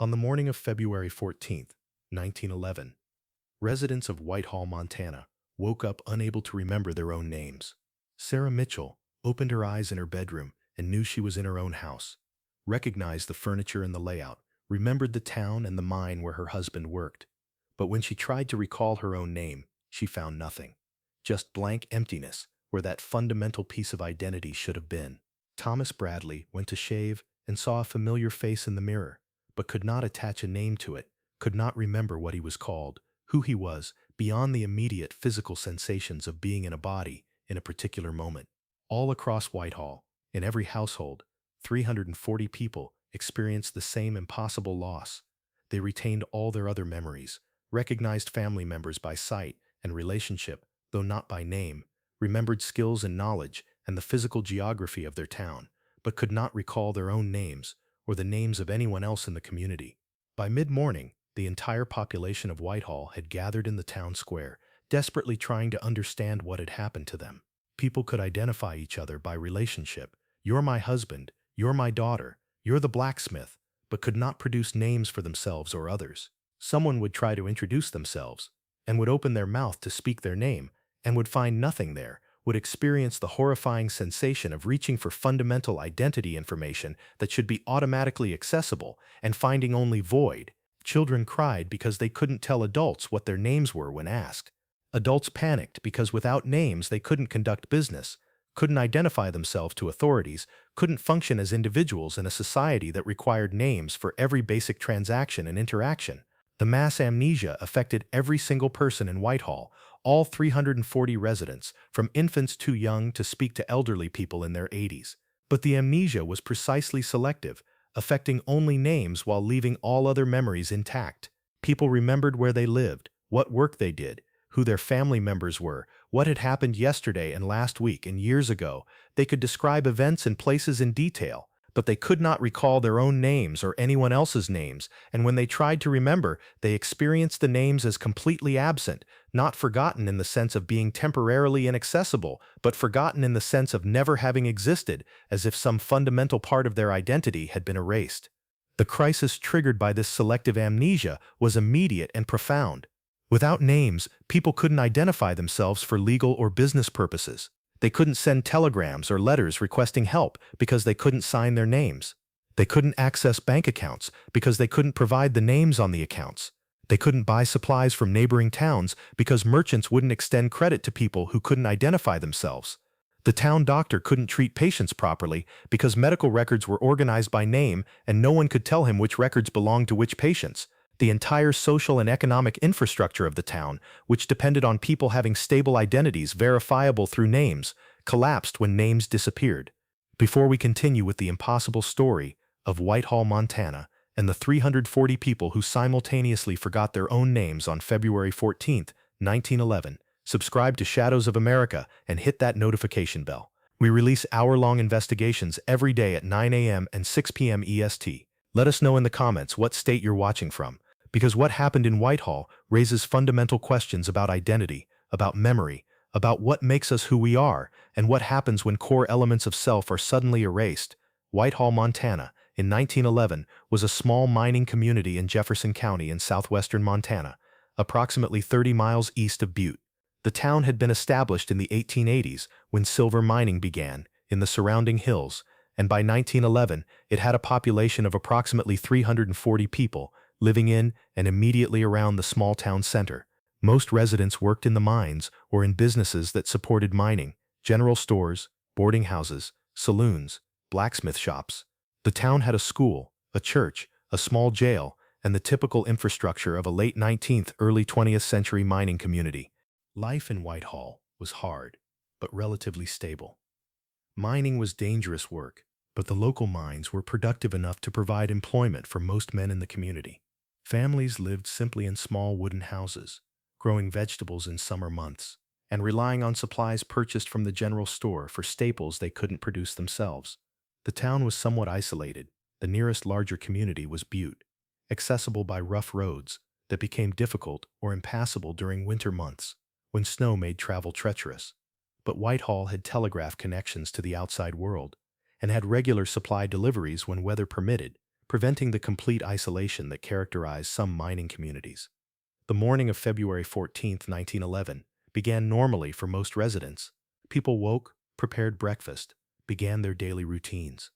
On the morning of February 14th, 1911, residents of Whitehall, Montana, woke up unable to remember their own names. Sarah Mitchell opened her eyes in her bedroom and knew she was in her own house, recognized the furniture and the layout, remembered the town and the mine where her husband worked. But when she tried to recall her own name, she found nothing. Just blank emptiness where that fundamental piece of identity should have been. Thomas Bradley went to shave and saw a familiar face in the mirror, but could not attach a name to it, could not remember what he was called, who he was, beyond the immediate physical sensations of being in a body in a particular moment. All across Whitehall, in every household, 340 people experienced the same impossible loss. They retained all their other memories, recognized family members by sight and relationship, though not by name, remembered skills and knowledge and the physical geography of their town, but could not recall their own names or the names of anyone else in the community. By mid-morning, the entire population of Whitehall had gathered in the town square, desperately trying to understand what had happened to them. People could identify each other by relationship. You're my husband, you're my daughter, you're the blacksmith, but could not produce names for themselves or others. Someone would try to introduce themselves, and would open their mouth to speak their name, and would find nothing there, would experience the horrifying sensation of reaching for fundamental identity information that should be automatically accessible, and finding only void. Children cried because they couldn't tell adults what their names were when asked. Adults panicked because without names they couldn't conduct business, couldn't identify themselves to authorities, couldn't function as individuals in a society that required names for every basic transaction and interaction. The mass amnesia affected every single person in Whitehall, all 340 residents, from infants too young to speak to elderly people in their 80s. But the amnesia was precisely selective, affecting only names while leaving all other memories intact. People remembered where they lived, what work they did, who their family members were, what had happened yesterday and last week and years ago. They could describe events and places in detail, but they could not recall their own names or anyone else's names, and when they tried to remember, they experienced the names as completely absent, not forgotten in the sense of being temporarily inaccessible, but forgotten in the sense of never having existed, as if some fundamental part of their identity had been erased. The crisis triggered by this selective amnesia was immediate and profound. Without names, people couldn't identify themselves for legal or business purposes. They couldn't send telegrams or letters requesting help because they couldn't sign their names. They couldn't access bank accounts because they couldn't provide the names on the accounts. They couldn't buy supplies from neighboring towns because merchants wouldn't extend credit to people who couldn't identify themselves. The town doctor couldn't treat patients properly because medical records were organized by name and no one could tell him which records belonged to which patients. The entire social and economic infrastructure of the town, which depended on people having stable identities verifiable through names, collapsed when names disappeared. Before we continue with the impossible story of Whitehall, Montana, and the 340 people who simultaneously forgot their own names on February 14th, 1911, subscribe to Shadows of America and hit that notification bell. We release hour-long investigations every day at 9 a.m. and 6 p.m. EST. Let us know in the comments what state you're watching from, because what happened in Whitehall raises fundamental questions about identity, about memory, about what makes us who we are, and what happens when core elements of self are suddenly erased. Whitehall, Montana, in 1911, was a small mining community in Jefferson County in southwestern Montana, approximately 30 miles east of Butte. The town had been established in the 1880s when silver mining began in the surrounding hills, and by 1911, it had a population of approximately 340 people, living in and immediately around the small town center. Most residents worked in the mines or in businesses that supported mining: general stores, boarding houses, saloons, blacksmith shops. The town had a school, a church, a small jail, and the typical infrastructure of a late 19th, early 20th century mining community. Life in Whitehall was hard, but relatively stable. Mining was dangerous work, but the local mines were productive enough to provide employment for most men in the community. Families lived simply in small wooden houses, growing vegetables in summer months, and relying on supplies purchased from the general store for staples they couldn't produce themselves. The town was somewhat isolated. The nearest larger community was Butte, accessible by rough roads that became difficult or impassable during winter months, when snow made travel treacherous. But Whitehall had telegraph connections to the outside world, and had regular supply deliveries when weather permitted, preventing the complete isolation that characterized some mining communities. The morning of February 14, 1911, began normally for most residents. People woke, prepared breakfast, began their daily routines.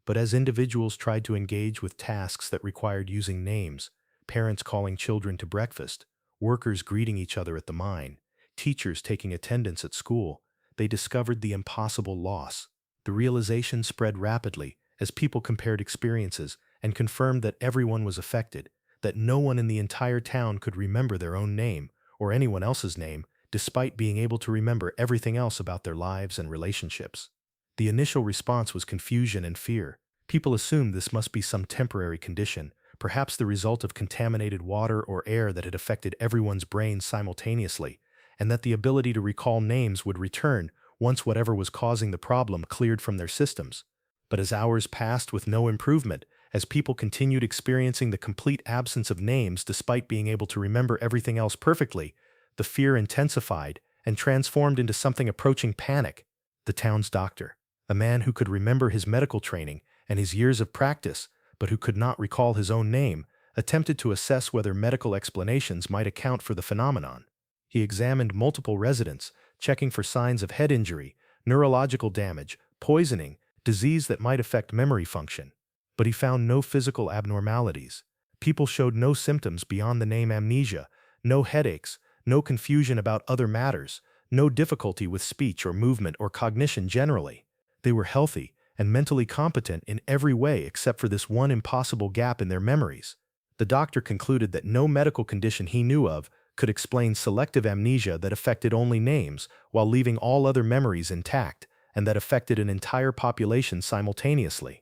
But as individuals tried to engage with tasks that required using names, parents calling children to breakfast, workers greeting each other at the mine, teachers taking attendance at school, they discovered the impossible loss. The realization spread rapidly as people compared experiences and confirmed that everyone was affected, that no one in the entire town could remember their own name or anyone else's name, despite being able to remember everything else about their lives and relationships. The initial response was confusion and fear. People assumed this must be some temporary condition, perhaps the result of contaminated water or air that had affected everyone's brain simultaneously, and that the ability to recall names would return once whatever was causing the problem cleared from their systems. But as hours passed with no improvement, as people continued experiencing the complete absence of names despite being able to remember everything else perfectly, the fear intensified and transformed into something approaching panic. The town's doctor, a man who could remember his medical training and his years of practice, but who could not recall his own name, attempted to assess whether medical explanations might account for the phenomenon. He examined multiple residents, checking for signs of head injury, neurological damage, poisoning, disease that might affect memory function. But he found no physical abnormalities. People showed no symptoms beyond the name amnesia, no headaches, no confusion about other matters, no difficulty with speech or movement or cognition generally. They were healthy and mentally competent in every way except for this one impossible gap in their memories. The doctor concluded that no medical condition he knew of could explain selective amnesia that affected only names while leaving all other memories intact, and that affected an entire population simultaneously.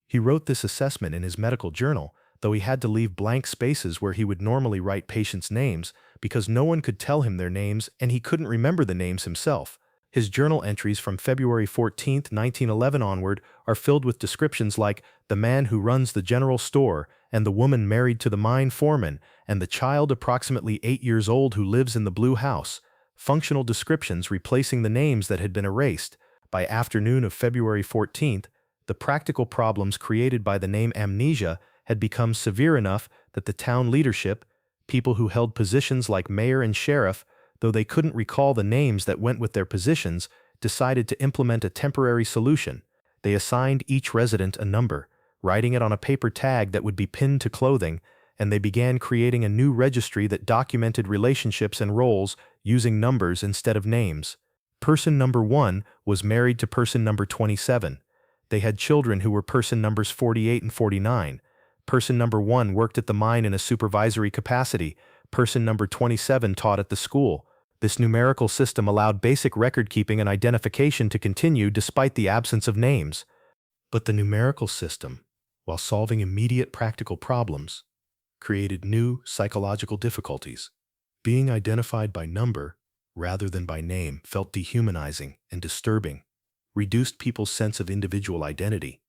He wrote this assessment in his medical journal, though he had to leave blank spaces where he would normally write patients' names because no one could tell him their names and he couldn't remember the names himself. His journal entries from February 14, 1911 onward are filled with descriptions like the man who runs the general store and the woman married to the mine foreman and the child approximately 8 years old who lives in the blue house, functional descriptions replacing the names that had been erased. By afternoon of February 14th, the practical problems created by the name amnesia had become severe enough that the town leadership, people who held positions like mayor and sheriff, though they couldn't recall the names that went with their positions, decided to implement a temporary solution. They assigned each resident a number, writing it on a paper tag that would be pinned to clothing, and they began creating a new registry that documented relationships and roles using numbers instead of names. Person number 1 was married to person number 27. They had children who were person numbers 48 and 49. Person number 1 worked at the mine in a supervisory capacity. Person number 27 taught at the school. This numerical system allowed basic record-keeping and identification to continue despite the absence of names. But the numerical system, while solving immediate practical problems, created new psychological difficulties. Being identified by number, rather than by name, felt dehumanizing and disturbing, reduced people's sense of individual identity,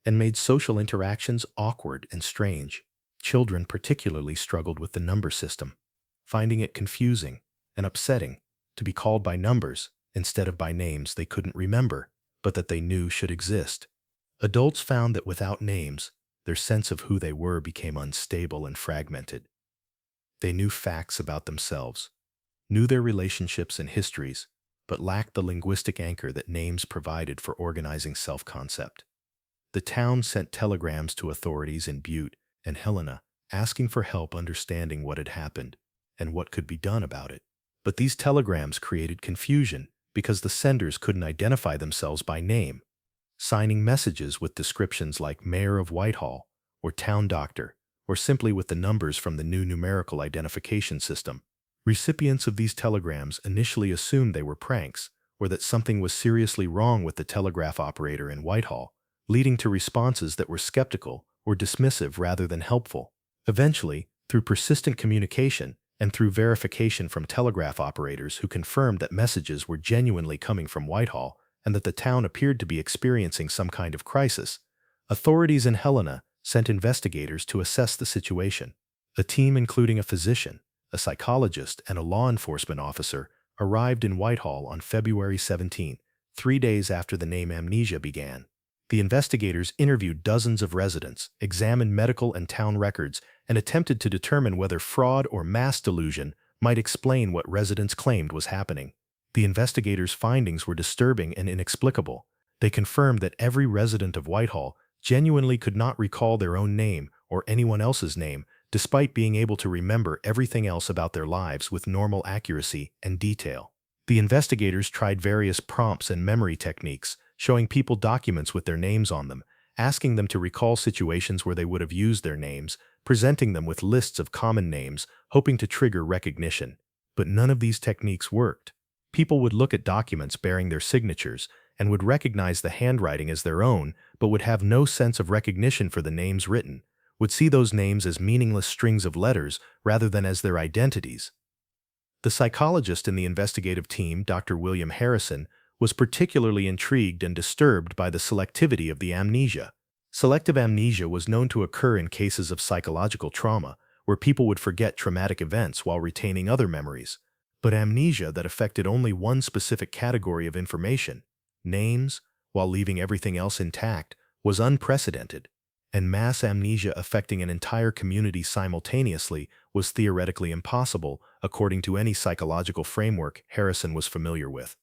and made social interactions awkward and strange. Children particularly struggled with the number system, finding it confusing and upsetting to be called by numbers instead of by names they couldn't remember, but that they knew should exist. Adults found that without names, their sense of who they were became unstable and fragmented. They knew facts about themselves, knew their relationships and histories, but lacked the linguistic anchor that names provided for organizing self-concept. The town sent telegrams to authorities in Butte and Helena asking for help understanding what had happened and what could be done about it. But these telegrams created confusion because the senders couldn't identify themselves by name, signing messages with descriptions like Mayor of Whitehall or Town Doctor, or simply with the numbers from the new numerical identification system. Recipients of these telegrams initially assumed they were pranks or that something was seriously wrong with the telegraph operator in Whitehall, leading to responses that were skeptical or dismissive rather than helpful. Eventually, through persistent communication and through verification from telegraph operators who confirmed that messages were genuinely coming from Whitehall and that the town appeared to be experiencing some kind of crisis, authorities in Helena sent investigators to assess the situation. A team including a physician, a psychologist, and a law enforcement officer arrived in Whitehall on February 17, 3 days after the name amnesia began. The investigators interviewed dozens of residents, examined medical and town records, and attempted to determine whether fraud or mass delusion might explain what residents claimed was happening. The investigators' findings were disturbing and inexplicable. They confirmed that every resident of Whitehall genuinely could not recall their own name or anyone else's name, despite being able to remember everything else about their lives with normal accuracy and detail. The investigators tried various prompts and memory techniques, showing people documents with their names on them, asking them to recall situations where they would have used their names, presenting them with lists of common names, hoping to trigger recognition. But none of these techniques worked. People would look at documents bearing their signatures and would recognize the handwriting as their own, but would have no sense of recognition for the names written, would see those names as meaningless strings of letters rather than as their identities. The psychologist in the investigative team, Dr. William Harrison, was particularly intrigued and disturbed by the selectivity of the amnesia. Selective amnesia was known to occur in cases of psychological trauma, where people would forget traumatic events while retaining other memories. But amnesia that affected only one specific category of information, names, while leaving everything else intact, was unprecedented. And mass amnesia affecting an entire community simultaneously was theoretically impossible, according to any psychological framework Harrison was familiar with.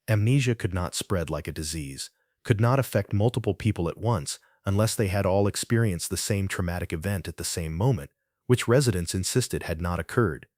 Amnesia could not spread like a disease, could not affect multiple people at once unless they had all experienced the same traumatic event at the same moment, which residents insisted had not occurred.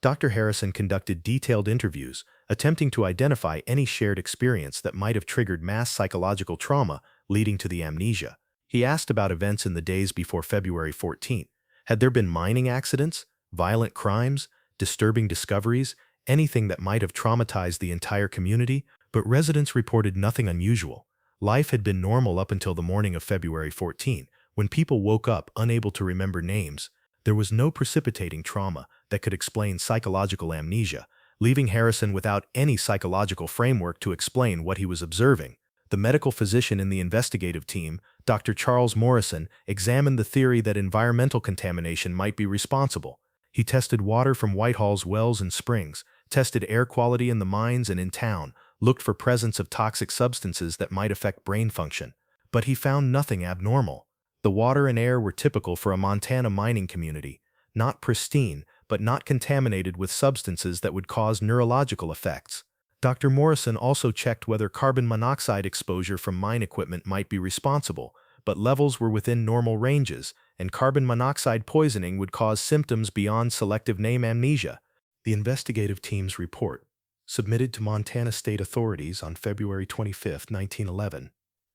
Dr. Harrison conducted detailed interviews, attempting to identify any shared experience that might have triggered mass psychological trauma leading to the amnesia. He asked about events in the days before February 14th. Had there been mining accidents, violent crimes, disturbing discoveries, anything that might have traumatized the entire community? But residents reported nothing unusual. Life had been normal up until the morning of February 14, when people woke up unable to remember names. There was no precipitating trauma that could explain psychological amnesia, leaving Harrison without any psychological framework to explain what he was observing. The medical physician in the investigative team, Dr. Charles Morrison, examined the theory that environmental contamination might be responsible. He tested water from Whitehall's wells and springs, tested air quality in the mines and in town, looked for presence of toxic substances that might affect brain function. But he found nothing abnormal. The water and air were typical for a Montana mining community, not pristine, but not contaminated with substances that would cause neurological effects. Dr. Morrison also checked whether carbon monoxide exposure from mine equipment might be responsible, but levels were within normal ranges, and carbon monoxide poisoning would cause symptoms beyond selective name amnesia. The investigative team's report, submitted to Montana state authorities on February 25, 1911,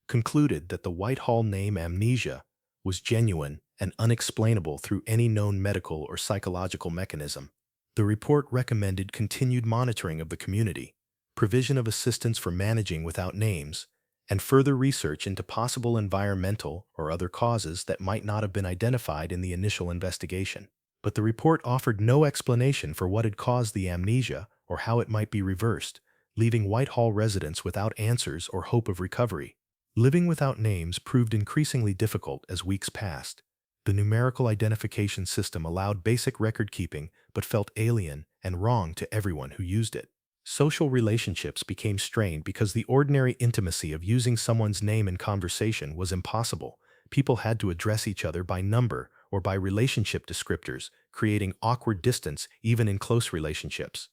concluded that the Whitehall name amnesia was genuine and unexplainable through any known medical or psychological mechanism. The report recommended continued monitoring of the community, provision of assistance for managing without names, and further research into possible environmental or other causes that might not have been identified in the initial investigation. But the report offered no explanation for what had caused the amnesia or how it might be reversed, leaving Whitehall residents without answers or hope of recovery. Living without names proved increasingly difficult as weeks passed. The numerical identification system allowed basic record keeping but felt alien and wrong to everyone who used it. Social relationships became strained because the ordinary intimacy of using someone's name in conversation was impossible. People had to address each other by number or by relationship descriptors, creating awkward distance even in close relationships.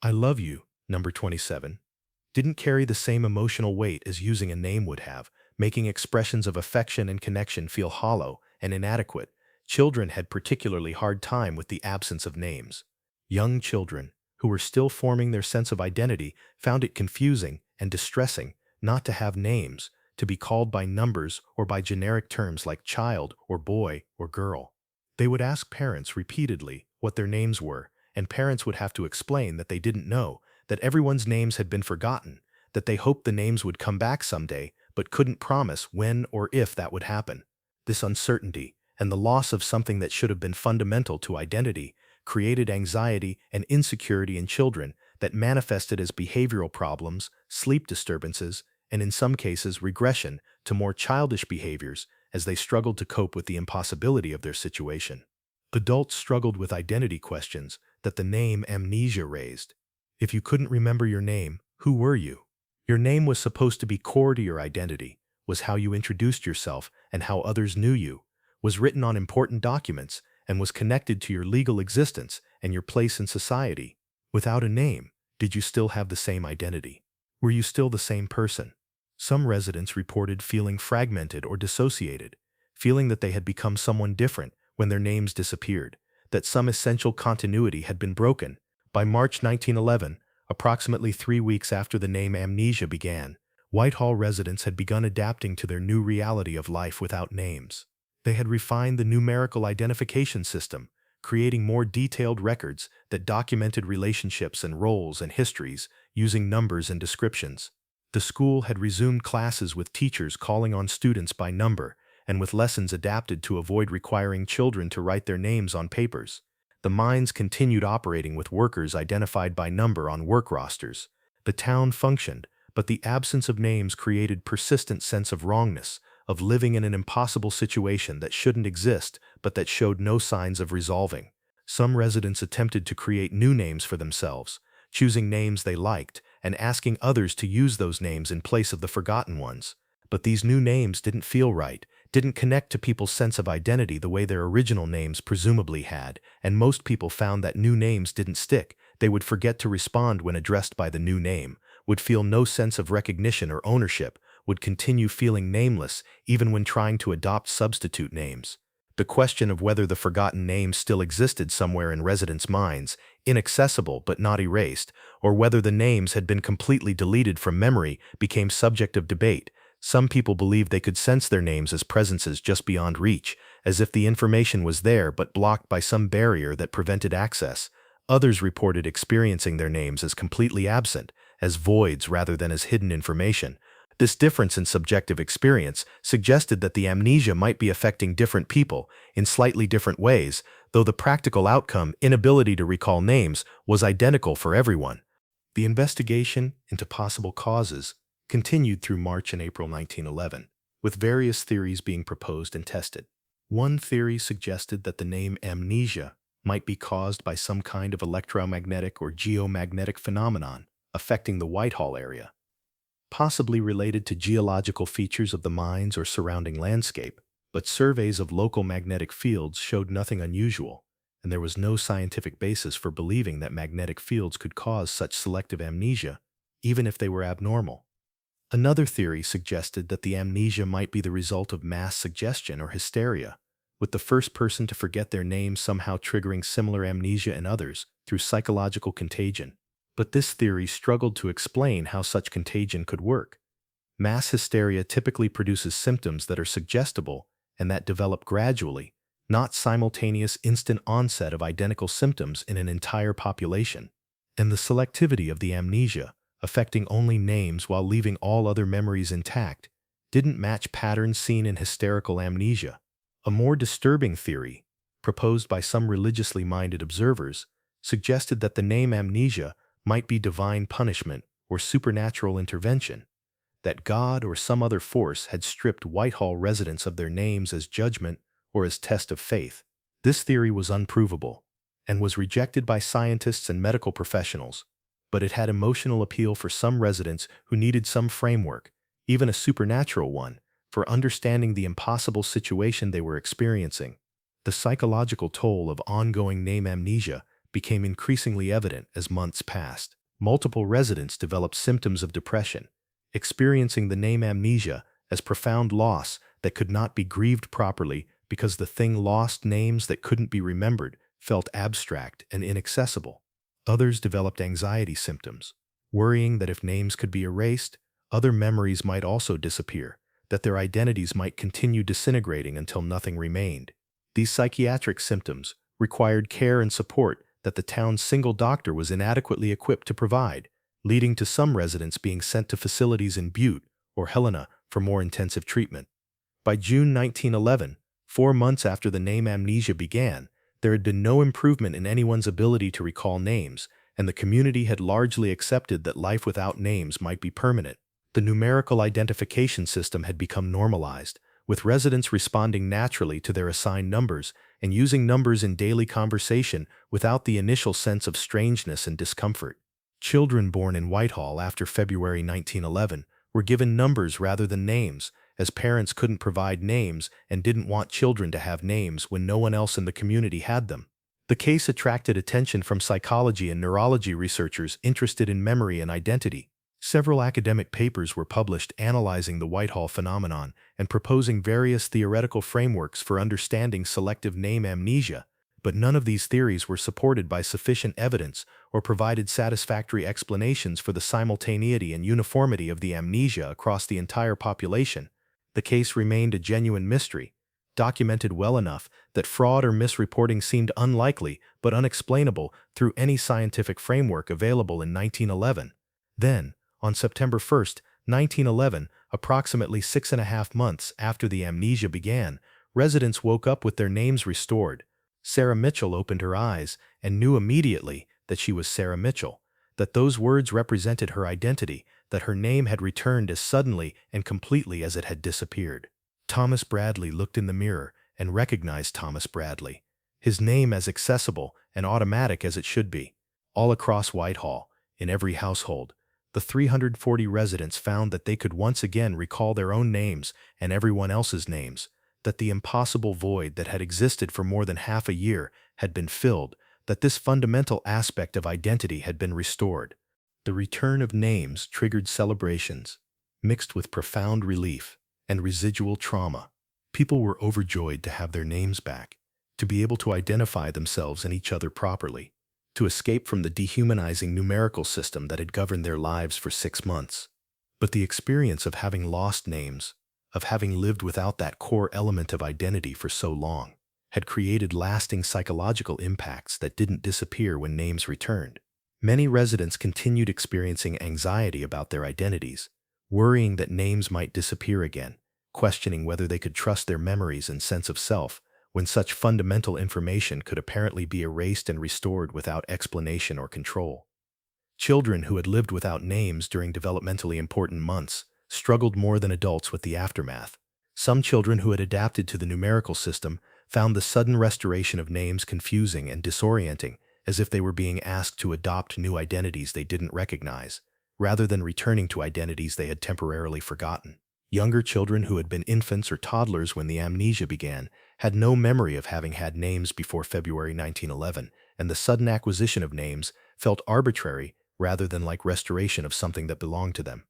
"I love you," number 27, didn't carry the same emotional weight as using a name would have, making expressions of affection and connection feel hollow and inadequate. Children had particularly hard time with the absence of names. Young children, who were still forming their sense of identity, found it confusing and distressing not to have names, to be called by numbers or by generic terms like child or boy or girl. They would ask parents repeatedly what their names were, and parents would have to explain that they didn't know, that everyone's names had been forgotten, that they hoped the names would come back someday, but couldn't promise when or if that would happen. This uncertainty, and the loss of something that should have been fundamental to identity, created anxiety and insecurity in children that manifested as behavioral problems, sleep disturbances, and in some cases regression to more childish behaviors as they struggled to cope with the impossibility of their situation. Adults struggled with identity questions that the name amnesia raised. If you couldn't remember your name, who were you? Your name was supposed to be core to your identity. was how you introduced yourself and how others knew you, was written on important documents, and was connected to your legal existence and your place in society. Without a name, did you still have the same identity? Were you still the same person? Some residents reported feeling fragmented or dissociated, feeling that they had become someone different when their names disappeared, that some essential continuity had been broken. By March 1911, approximately 3 weeks after the name amnesia began, Whitehall residents had begun adapting to their new reality of life without names. They had refined the numerical identification system, creating more detailed records that documented relationships and roles and histories using numbers and descriptions. The school had resumed classes with teachers calling on students by number and with lessons adapted to avoid requiring children to write their names on papers. The mines continued operating with workers identified by number on work rosters. The town functioned, but the absence of names created persistent sense of wrongness, of living in an impossible situation that shouldn't exist but that showed no signs of resolving. Some residents attempted to create new names for themselves, choosing names they liked and asking others to use those names in place of the forgotten ones. But these new names didn't feel right, didn't connect to people's sense of identity the way their original names presumably had, and most people found that new names didn't stick. They would forget to respond when addressed by the new name, would feel no sense of recognition or ownership, would continue feeling nameless even when trying to adopt substitute names. The question of whether the forgotten name still existed somewhere in residents' minds, inaccessible but not erased, or whether the names had been completely deleted from memory, became subject of debate. Some people believed they could sense their names as presences just beyond reach, as if the information was there but blocked by some barrier that prevented access. Others reported experiencing their names as completely absent, as voids rather than as hidden information. This difference in subjective experience suggested that the amnesia might be affecting different people in slightly different ways, though the practical outcome, inability to recall names, was identical for everyone. The investigation into possible causes continued through March and April 1911, with various theories being proposed and tested. One theory suggested that the name amnesia might be caused by some kind of electromagnetic or geomagnetic phenomenon affecting the Whitehall area, possibly related to geological features of the mines or surrounding landscape, but surveys of local magnetic fields showed nothing unusual, and there was no scientific basis for believing that magnetic fields could cause such selective amnesia, even if they were abnormal. Another theory suggested that the amnesia might be the result of mass suggestion or hysteria, with the first person to forget their name somehow triggering similar amnesia in others through psychological contagion. But this theory struggled to explain how such contagion could work. Mass hysteria typically produces symptoms that are suggestible and that develop gradually, not simultaneous instant onset of identical symptoms in an entire population. And the selectivity of the amnesia, affecting only names while leaving all other memories intact, didn't match patterns seen in hysterical amnesia. A more disturbing theory, proposed by some religiously minded observers, suggested that the name amnesia might be divine punishment or supernatural intervention, that God or some other force had stripped Whitehall residents of their names as judgment or as test of faith. This theory was unprovable and was rejected by scientists and medical professionals, but it had emotional appeal for some residents who needed some framework, even a supernatural one, for understanding the impossible situation they were experiencing. The psychological toll of ongoing name amnesia became increasingly evident as months passed. Multiple residents developed symptoms of depression, experiencing the name amnesia as profound loss that could not be grieved properly because the thing lost, names that couldn't be remembered, felt abstract and inaccessible. Others developed anxiety symptoms, worrying that if names could be erased, other memories might also disappear, that their identities might continue disintegrating until nothing remained. These psychiatric symptoms required care and support that the town's single doctor was inadequately equipped to provide, leading to some residents being sent to facilities in Butte or Helena for more intensive treatment. By June 1911, 4 months after the name amnesia began, there had been no improvement in anyone's ability to recall names, and the community had largely accepted that life without names might be permanent. The numerical identification system had become normalized, with residents responding naturally to their assigned numbers and using numbers in daily conversation without the initial sense of strangeness and discomfort. Children born in Whitehall after February 1911 were given numbers rather than names, as parents couldn't provide names and didn't want children to have names when no one else in the community had them. The case attracted attention from psychology and neurology researchers interested in memory and identity. Several academic papers were published analyzing the Whitehall phenomenon and proposing various theoretical frameworks for understanding selective name amnesia, but none of these theories were supported by sufficient evidence or provided satisfactory explanations for the simultaneity and uniformity of the amnesia across the entire population. The case remained a genuine mystery, documented well enough that fraud or misreporting seemed unlikely but unexplainable through any scientific framework available in 1911. Then, on September 1, 1911, approximately 6.5 months after the amnesia began, residents woke up with their names restored. Sarah Mitchell opened her eyes and knew immediately that she was Sarah Mitchell, that those words represented her identity, that her name had returned as suddenly and completely as it had disappeared. Thomas Bradley looked in the mirror and recognized Thomas Bradley, his name as accessible and automatic as it should be. All across Whitehall, in every household, the 340 residents found that they could once again recall their own names and everyone else's names, that the impossible void that had existed for more than half a year had been filled, that this fundamental aspect of identity had been restored. The return of names triggered celebrations, mixed with profound relief and residual trauma. People were overjoyed to have their names back, to be able to identify themselves and each other properly, to escape from the dehumanizing numerical system that had governed their lives for 6 months. But the experience of having lost names, of having lived without that core element of identity for so long, had created lasting psychological impacts that didn't disappear when names returned. Many residents continued experiencing anxiety about their identities, worrying that names might disappear again, questioning whether they could trust their memories and sense of self when such fundamental information could apparently be erased and restored without explanation or control. Children who had lived without names during developmentally important months struggled more than adults with the aftermath. Some children who had adapted to the numerical system found the sudden restoration of names confusing and disorienting, as if they were being asked to adopt new identities they didn't recognize, rather than returning to identities they had temporarily forgotten. Younger children who had been infants or toddlers when the amnesia began had no memory of having had names before February 1911, and the sudden acquisition of names felt arbitrary rather than like restoration of something that belonged to them.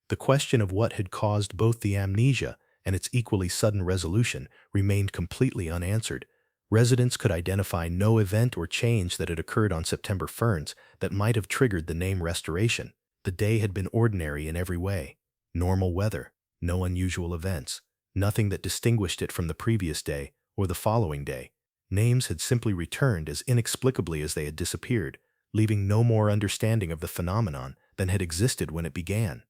The question of what had caused both the amnesia and its equally sudden resolution remained completely unanswered. Residents could identify no event or change that had occurred on September 1st that might have triggered the name restoration. The day had been ordinary in every way. Normal weather, no unusual events, nothing that distinguished it from the previous day or the following day. Names had simply returned as inexplicably as they had disappeared, leaving no more understanding of the phenomenon than had existed when it began.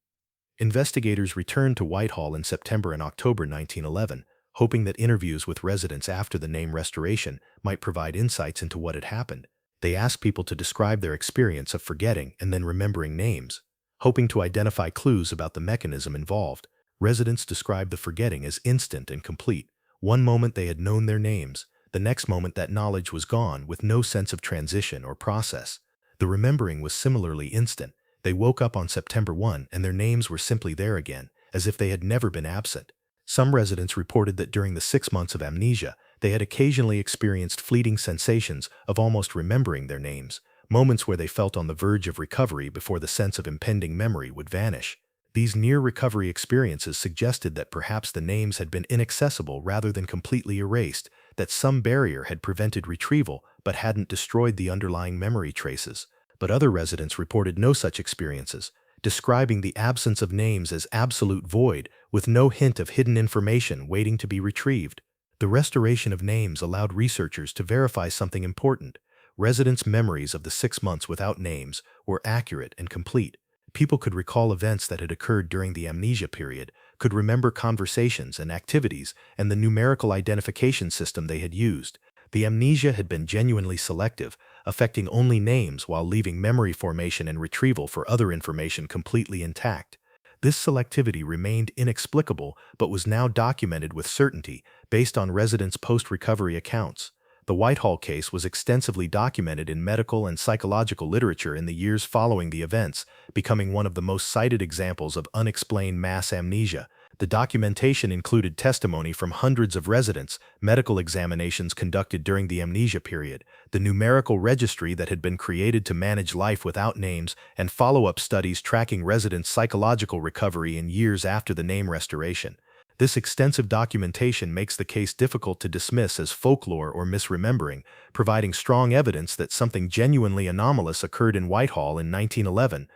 Investigators returned to Whitehall in September and October 1911, hoping that interviews with residents after the name restoration might provide insights into what had happened. They asked people to describe their experience of forgetting and then remembering names, hoping to identify clues about the mechanism involved. Residents described the forgetting as instant and complete. One moment they had known their names, the next moment that knowledge was gone with no sense of transition or process. The remembering was similarly instant. They woke up on September 1 and their names were simply there again, as if they had never been absent. Some residents reported that during the 6 months of amnesia, they had occasionally experienced fleeting sensations of almost remembering their names, moments where they felt on the verge of recovery before the sense of impending memory would vanish. These near-recovery experiences suggested that perhaps the names had been inaccessible rather than completely erased, that some barrier had prevented retrieval but hadn't destroyed the underlying memory traces. But other residents reported no such experiences, describing the absence of names as absolute void, with no hint of hidden information waiting to be retrieved. The restoration of names allowed researchers to verify something important. Residents' memories of the 6 months without names were accurate and complete. People could recall events that had occurred during the amnesia period, could remember conversations and activities and the numerical identification system they had used. The amnesia had been genuinely selective, affecting only names while leaving memory formation and retrieval for other information completely intact. This selectivity remained inexplicable but was now documented with certainty based on residents' post-recovery accounts. The Whitehall case was extensively documented in medical and psychological literature in the years following the events, becoming one of the most cited examples of unexplained mass amnesia. The documentation included testimony from hundreds of residents, medical examinations conducted during the amnesia period, the numerical registry that had been created to manage life without names, and follow-up studies tracking residents' psychological recovery in years after the name restoration. This extensive documentation makes the case difficult to dismiss as folklore or misremembering, providing strong evidence that something genuinely anomalous occurred in Whitehall in 1911.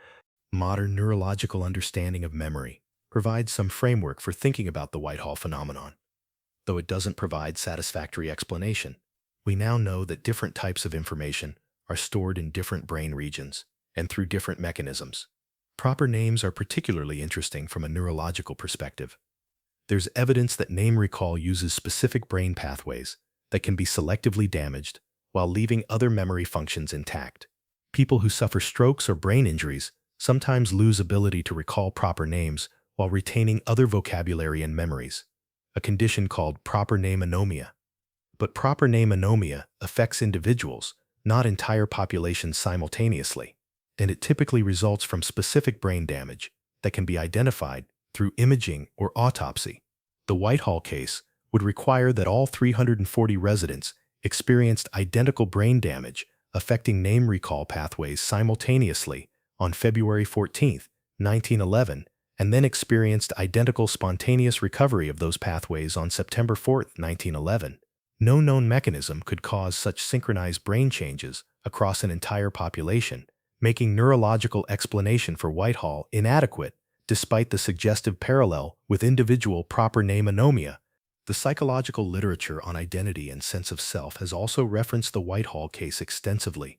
Modern neurological understanding of memory provides some framework for thinking about the Whitehall phenomenon. Though it doesn't provide satisfactory explanation, we now know that different types of information are stored in different brain regions and through different mechanisms. Proper names are particularly interesting from a neurological perspective. There's evidence that name recall uses specific brain pathways that can be selectively damaged while leaving other memory functions intact. People who suffer strokes or brain injuries sometimes lose ability to recall proper names while retaining other vocabulary and memories, a condition called proper name anomia. But proper name anomia affects individuals, not entire populations simultaneously, and it typically results from specific brain damage that can be identified through imaging or autopsy. The Whitehall case would require that all 340 residents experienced identical brain damage affecting name recall pathways simultaneously on February 14, 1911, and then experienced identical spontaneous recovery of those pathways on September 4, 1911. No known mechanism could cause such synchronized brain changes across an entire population, making neurological explanation for Whitehall inadequate despite the suggestive parallel with individual proper name anomia. The psychological literature on identity and sense of self has also referenced the Whitehall case extensively.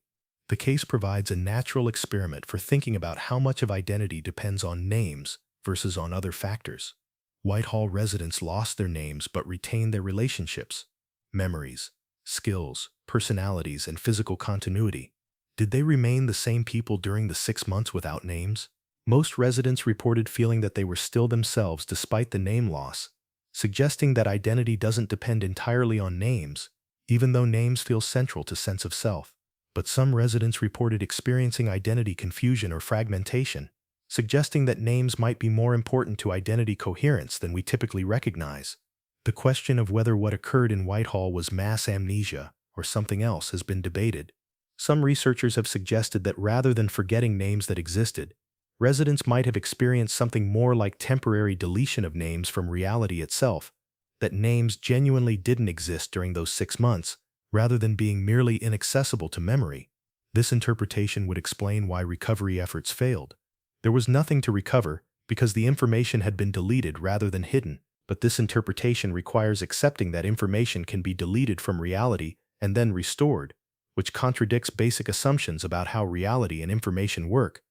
The case provides a natural experiment for thinking about how much of identity depends on names versus on other factors. Whitehall residents lost their names but retained their relationships, memories, skills, personalities, and physical continuity. Did they remain the same people during the 6 months without names? Most residents reported feeling that they were still themselves despite the name loss, suggesting that identity doesn't depend entirely on names, even though names feel central to sense of self. But some residents reported experiencing identity confusion or fragmentation, suggesting that names might be more important to identity coherence than we typically recognize. The question of whether what occurred in Whitehall was mass amnesia or something else has been debated. Some researchers have suggested that rather than forgetting names that existed, residents might have experienced something more like temporary deletion of names from reality itself, that names genuinely didn't exist during those 6 months, rather than being merely inaccessible to memory. This interpretation would explain why recovery efforts failed. There was nothing to recover because the information had been deleted rather than hidden, but this interpretation requires accepting that information can be deleted from reality and then restored, which contradicts basic assumptions about how reality and information work.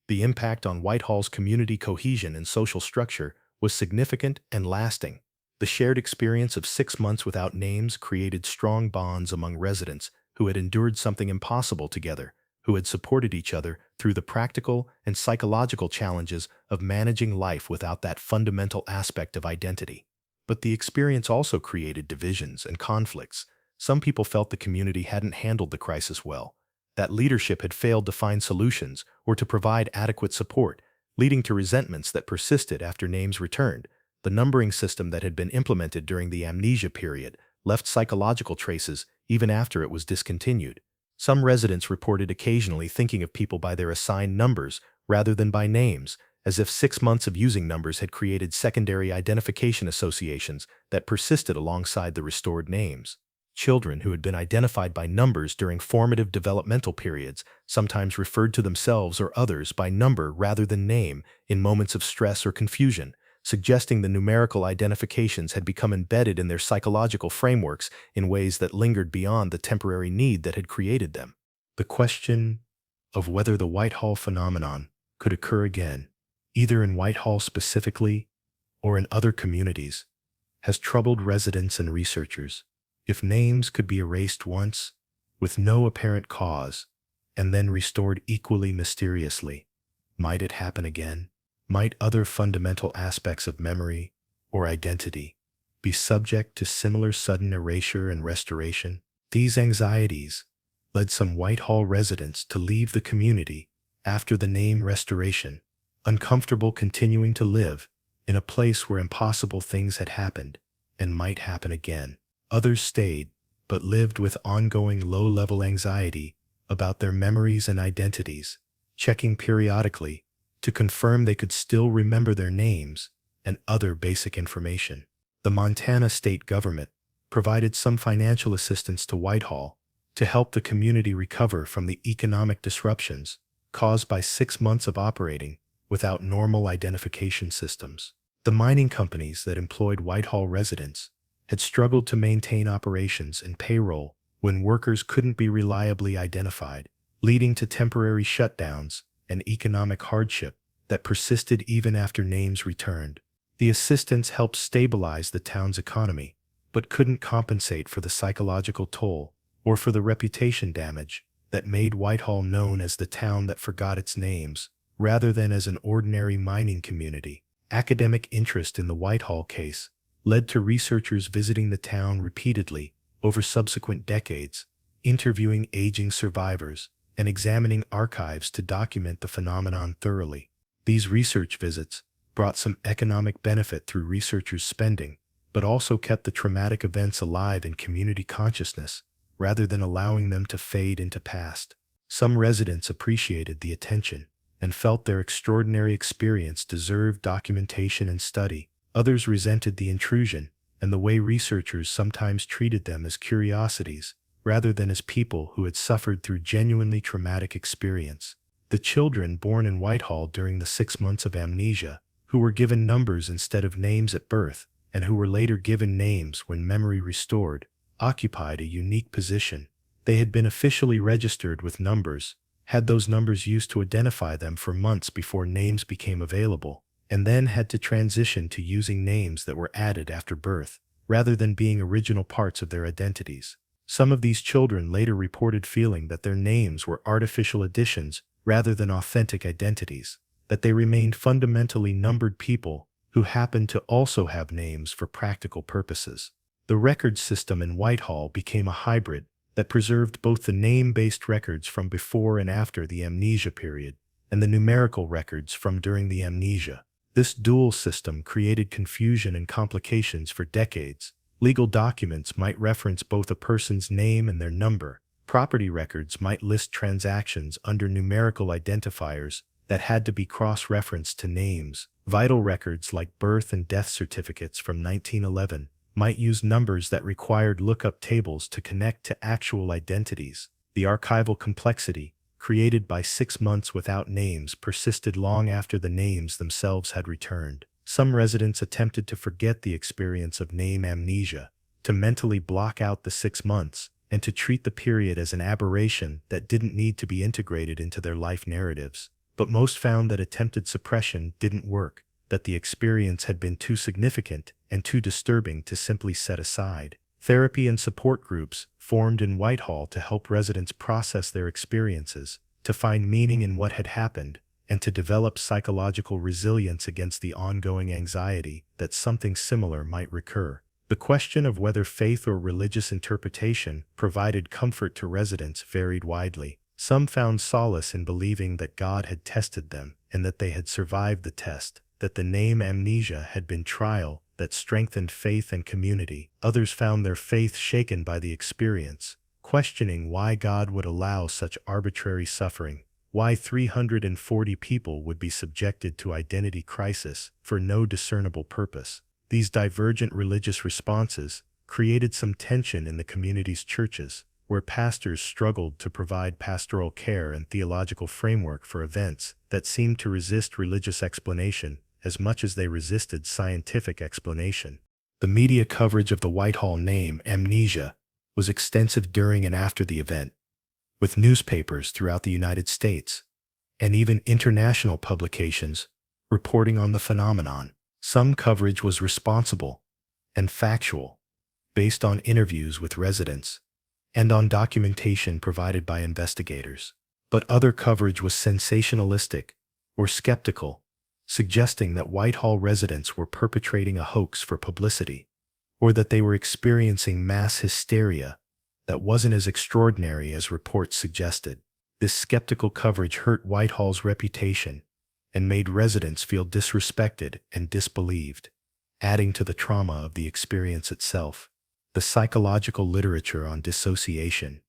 The impact on Whitehall's community cohesion and social structure was significant and lasting. The shared experience of 6 months without names created strong bonds among residents who had endured something impossible together, who had supported each other through the practical and psychological challenges of managing life without that fundamental aspect of identity. But the experience also created divisions and conflicts. Some people felt the community hadn't handled the crisis well, that leadership had failed to find solutions or to provide adequate support, leading to resentments that persisted after names returned. The numbering system that had been implemented during the amnesia period left psychological traces even after it was discontinued. Some residents reported occasionally thinking of people by their assigned numbers rather than by names, as if 6 months of using numbers had created secondary identification associations that persisted alongside the restored names. Children who had been identified by numbers during formative developmental periods sometimes referred to themselves or others by number rather than name in moments of stress or confusion, suggesting the numerical identifications had become embedded in their psychological frameworks in ways that lingered beyond the temporary need that had created them. The question of whether the Whitehall phenomenon could occur again, either in Whitehall specifically or in other communities, has troubled residents and researchers. If names could be erased once, with no apparent cause, and then restored equally mysteriously, might it happen again? Might other fundamental aspects of memory or identity be subject to similar sudden erasure and restoration? These anxieties led some Whitehall residents to leave the community after the name restoration, uncomfortable continuing to live in a place where impossible things had happened and might happen again. Others stayed, but lived with ongoing low-level anxiety about their memories and identities, checking periodically to confirm they could still remember their names and other basic information. The Montana state government provided some financial assistance to Whitehall to help the community recover from the economic disruptions caused by 6 months of operating without normal identification systems. The mining companies that employed Whitehall residents had struggled to maintain operations and payroll when workers couldn't be reliably identified, leading to temporary shutdowns and economic hardship that persisted even after names returned. The assistance helped stabilize the town's economy, but couldn't compensate for the psychological toll or for the reputation damage that made Whitehall known as the town that forgot its names, rather than as an ordinary mining community. Academic interest in the Whitehall case led to researchers visiting the town repeatedly over subsequent decades, interviewing aging survivors and examining archives to document the phenomenon thoroughly. These research visits brought some economic benefit through researchers' spending, but also kept the traumatic events alive in community consciousness rather than allowing them to fade into past. Some residents appreciated the attention and felt their extraordinary experience deserved documentation and study. Others resented the intrusion and the way researchers sometimes treated them as curiosities rather than as people who had suffered through genuinely traumatic experience. The children born in Whitehall during the 6 months of amnesia, who were given numbers instead of names at birth, and who were later given names when memory restored, occupied a unique position. They had been officially registered with numbers, had those numbers used to identify them for months before names became available, and then had to transition to using names that were added after birth, rather than being original parts of their identities. Some of these children later reported feeling that their names were artificial additions rather than authentic identities, that they remained fundamentally numbered people who happened to also have names for practical purposes. The record system in Whitehall became a hybrid that preserved both the name-based records from before and after the amnesia period and the numerical records from during the amnesia. This dual system created confusion and complications for decades. Legal documents might reference both a person's name and their number. Property records might list transactions under numerical identifiers that had to be cross-referenced to names. Vital records like birth and death certificates from 1911 might use numbers that required lookup tables to connect to actual identities. The archival complexity, created by 6 months without names, persisted long after the names themselves had returned. Some residents attempted to forget the experience of name amnesia, to mentally block out the 6 months, and to treat the period as an aberration that didn't need to be integrated into their life narratives. But most found that attempted suppression didn't work, that the experience had been too significant and too disturbing to simply set aside. Therapy and support groups formed in Whitehall to help residents process their experiences, to find meaning in what had happened, and to develop psychological resilience against the ongoing anxiety that something similar might recur. The question of whether faith or religious interpretation provided comfort to residents varied widely. Some found solace in believing that God had tested them and that they had survived the test, that the name amnesia had been trial that strengthened faith and community. Others found their faith shaken by the experience, questioning why God would allow such arbitrary suffering, why 340 people would be subjected to identity crisis for no discernible purpose. These divergent religious responses created some tension in the community's churches, where pastors struggled to provide pastoral care and theological framework for events that seemed to resist religious explanation as much as they resisted scientific explanation. The media coverage of the Whitehall name amnesia was extensive during and after the event, with newspapers throughout the United States and even international publications reporting on the phenomenon. Some coverage was responsible and factual, based on interviews with residents and on documentation provided by investigators. But other coverage was sensationalistic or skeptical, suggesting that Whitehall residents were perpetrating a hoax for publicity, or that they were experiencing mass hysteria that wasn't as extraordinary as reports suggested. This skeptical coverage hurt Whitehall's reputation and made residents feel disrespected and disbelieved, adding to the trauma of the experience itself. The psychological literature on dissociation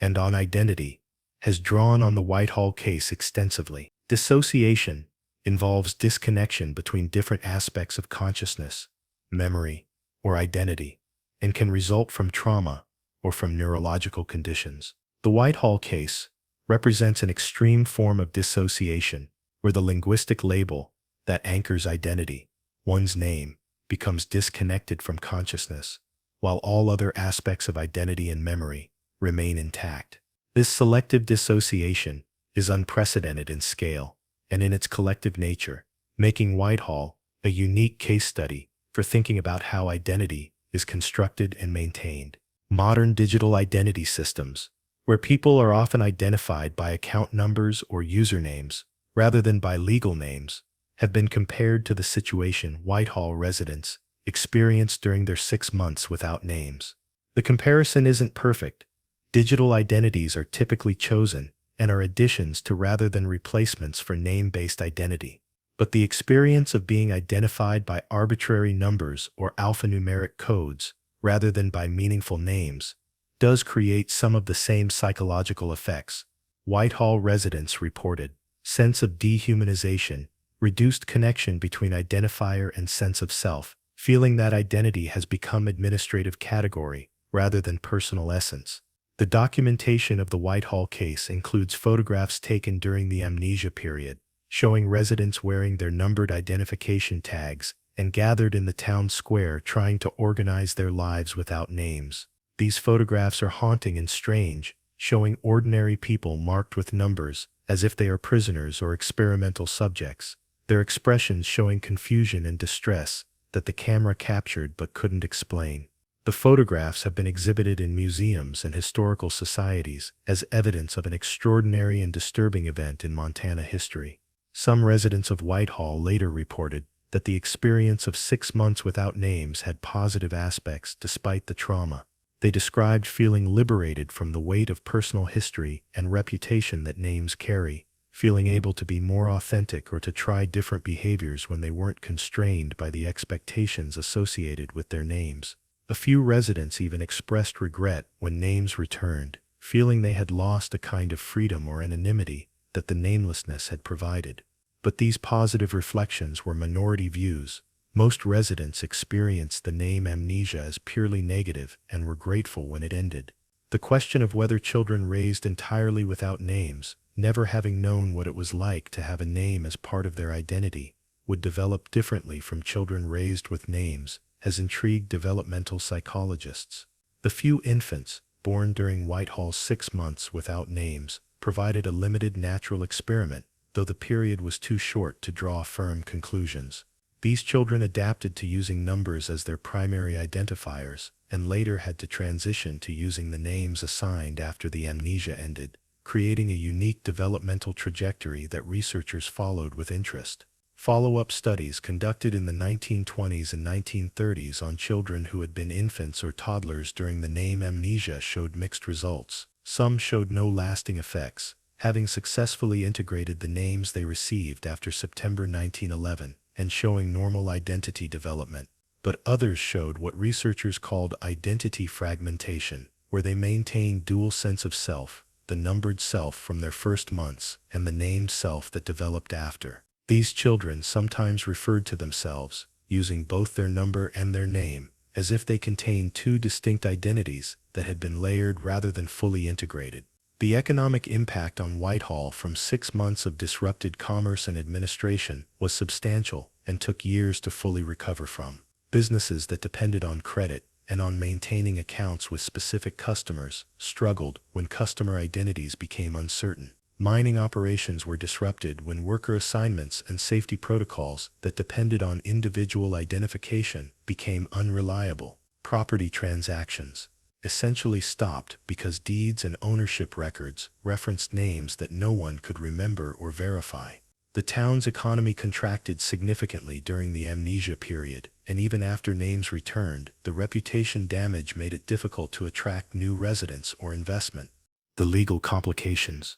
and on identity has drawn on the Whitehall case extensively. Dissociation involves disconnection between different aspects of consciousness, memory, or identity, and can result from trauma or from neurological conditions. The Whitehall case represents an extreme form of dissociation where the linguistic label that anchors identity, one's name, becomes disconnected from consciousness, while all other aspects of identity and memory remain intact. This selective dissociation is unprecedented in scale and in its collective nature, making Whitehall a unique case study for thinking about how identity is constructed and maintained. Modern digital identity systems, where people are often identified by account numbers or usernames rather than by legal names, have been compared to the situation Whitehall residents experienced during their 6 months without names. The comparison isn't perfect. Digital identities are typically chosen and are additions to rather than replacements for name-based identity. But the experience of being identified by arbitrary numbers or alphanumeric codes rather than by meaningful names does create some of the same psychological effects. Whitehall residents reported sense of dehumanization, reduced connection between identifier and sense of self, feeling that identity has become administrative category rather than personal essence. The documentation of the Whitehall case includes photographs taken during the amnesia period, showing residents wearing their numbered identification tags and gathered in the town square trying to organize their lives without names. These photographs are haunting and strange, showing ordinary people marked with numbers as if they are prisoners or experimental subjects, their expressions showing confusion and distress that the camera captured but couldn't explain. The photographs have been exhibited in museums and historical societies as evidence of an extraordinary and disturbing event in Montana history. Some residents of Whitehall later reported that the experience of 6 months without names had positive aspects despite the trauma. They described feeling liberated from the weight of personal history and reputation that names carry, feeling able to be more authentic or to try different behaviors when they weren't constrained by the expectations associated with their names. A few residents even expressed regret when names returned, feeling they had lost a kind of freedom or anonymity that the namelessness had provided. But these positive reflections were minority views. Most residents experienced the name amnesia as purely negative and were grateful when it ended. The question of whether children raised entirely without names, never having known what it was like to have a name as part of their identity, would develop differently from children raised with names, has intrigued developmental psychologists. The few infants born during Whitehall's 6 months without names provided a limited natural experiment, though the period was too short to draw firm conclusions. These children adapted to using numbers as their primary identifiers and later had to transition to using the names assigned after the amnesia ended, creating a unique developmental trajectory that researchers followed with interest. Follow-up studies conducted in the 1920s and 1930s on children who had been infants or toddlers during the name amnesia showed mixed results. Some showed no lasting effects, having successfully integrated the names they received after September 1911 and showing normal identity development. But others showed what researchers called identity fragmentation, where they maintained dual sense of self, the numbered self from their first months and the named self that developed after. These children sometimes referred to themselves, using both their number and their name, as if they contained two distinct identities that had been layered rather than fully integrated. The economic impact on Whitehall from 6 months of disrupted commerce and administration was substantial and took years to fully recover from. Businesses that depended on credit and on maintaining accounts with specific customers struggled when customer identities became uncertain. Mining operations were disrupted when worker assignments and safety protocols that depended on individual identification became unreliable. Property transactions essentially stopped because deeds and ownership records referenced names that no one could remember or verify. The town's economy contracted significantly during the amnesia period, and even after names returned, the reputation damage made it difficult to attract new residents or investment. The legal complications.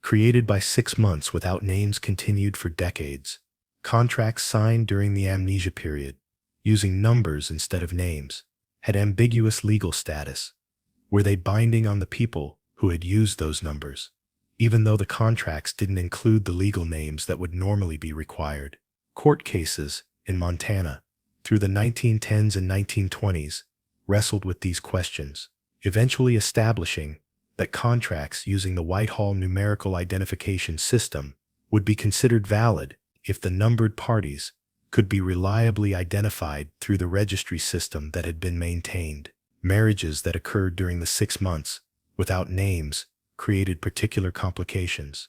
Created by 6 months without names continued for decades. Contracts signed during the amnesia period, using numbers instead of names, had ambiguous legal status. Were they binding on the people who had used those numbers, even though the contracts didn't include the legal names that would normally be required? Court cases in Montana through the 1910s and 1920s wrestled with these questions, eventually establishing that contracts using the Whitehall numerical identification system would be considered valid if the numbered parties could be reliably identified through the registry system that had been maintained. Marriages that occurred during the 6 months without names created particular complications.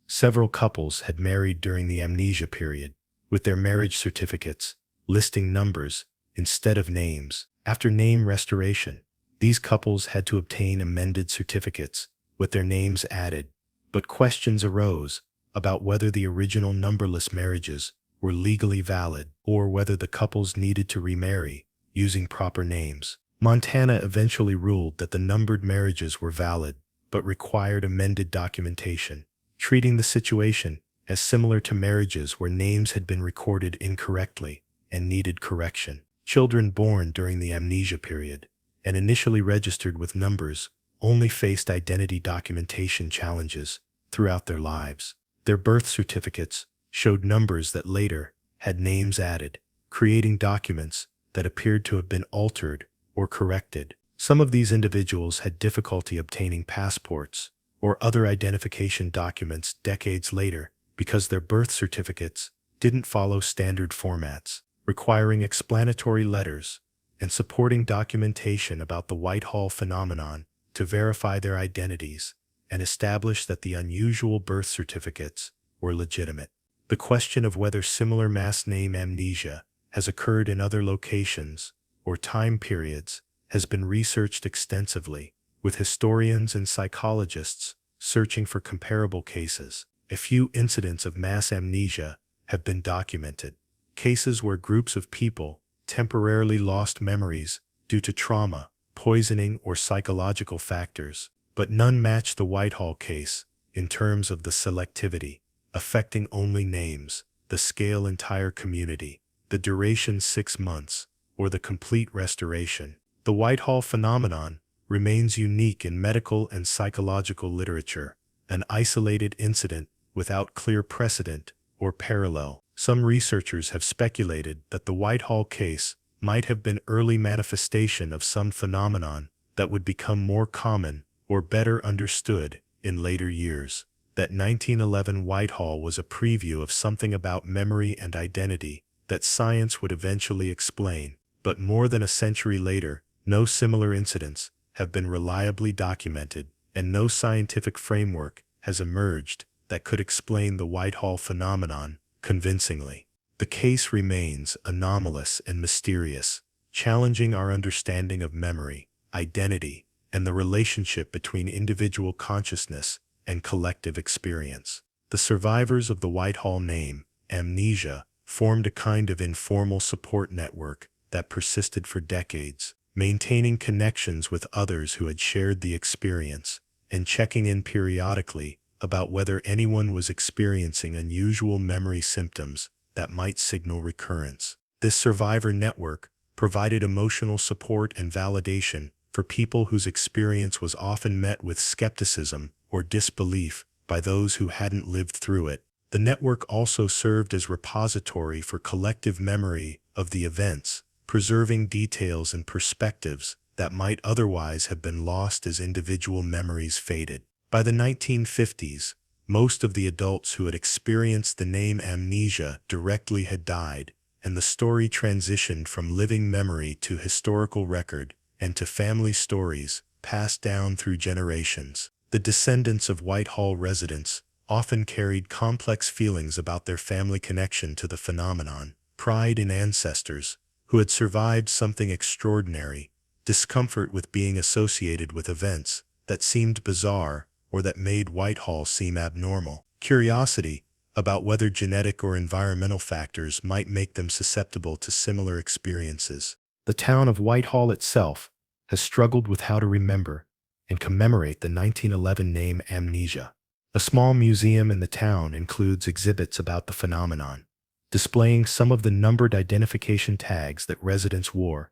Several couples had married during the amnesia period, with their marriage certificates listing numbers instead of names. After name restoration, these couples had to obtain amended certificates with their names added, but questions arose about whether the original numberless marriages were legally valid or whether the couples needed to remarry using proper names. Montana eventually ruled that the numbered marriages were valid, but required amended documentation, treating the situation as similar to marriages where names had been recorded incorrectly and needed correction. Children born during the amnesia period and initially registered with numbers only faced identity documentation challenges throughout their lives. Their birth certificates showed numbers that later had names added, creating documents that appeared to have been altered or corrected. Some of these individuals had difficulty obtaining passports or other identification documents decades later because their birth certificates didn't follow standard formats, requiring explanatory letters and supporting documentation about the Whitehall phenomenon to verify their identities and establish that the unusual birth certificates were legitimate. The question of whether similar mass name amnesia has occurred in other locations or time periods has been researched extensively, with historians and psychologists searching for comparable cases. A few incidents of mass amnesia have been documented, cases where groups of people temporarily lost memories due to trauma, poisoning, or psychological factors, but none match the Whitehall case in terms of the selectivity, affecting only names, the scale entire community, the duration 6 months, or the complete restoration. The Whitehall phenomenon remains unique in medical and psychological literature, an isolated incident without clear precedent or parallel. Some researchers have speculated that the Whitehall case might have been early manifestation of some phenomenon that would become more common or better understood in later years. That 1911 Whitehall was a preview of something about memory and identity that science would eventually explain, but more than a century later, no similar incidents have been reliably documented, and no scientific framework has emerged that could explain the Whitehall phenomenon convincingly. The case remains anomalous and mysterious, challenging our understanding of memory, identity, and the relationship between individual consciousness and collective experience. The survivors of the Whitehall name, amnesia, formed a kind of informal support network that persisted for decades, maintaining connections with others who had shared the experience, and checking in periodically about whether anyone was experiencing unusual memory symptoms that might signal recurrence. This survivor network provided emotional support and validation for people whose experience was often met with skepticism or disbelief by those who hadn't lived through it. The network also served as repository for collective memory of the events, preserving details and perspectives that might otherwise have been lost as individual memories faded. By the 1950s, most of the adults who had experienced the name amnesia directly had died, and the story transitioned from living memory to historical record and to family stories passed down through generations. The descendants of Whitehall residents often carried complex feelings about their family connection to the phenomenon, pride in ancestors who had survived something extraordinary, discomfort with being associated with events that seemed bizarre or that made Whitehall seem abnormal, curiosity about whether genetic or environmental factors might make them susceptible to similar experiences. The town of Whitehall itself has struggled with how to remember and commemorate the 1911 name amnesia. A small museum in the town includes exhibits about the phenomenon, displaying some of the numbered identification tags that residents wore,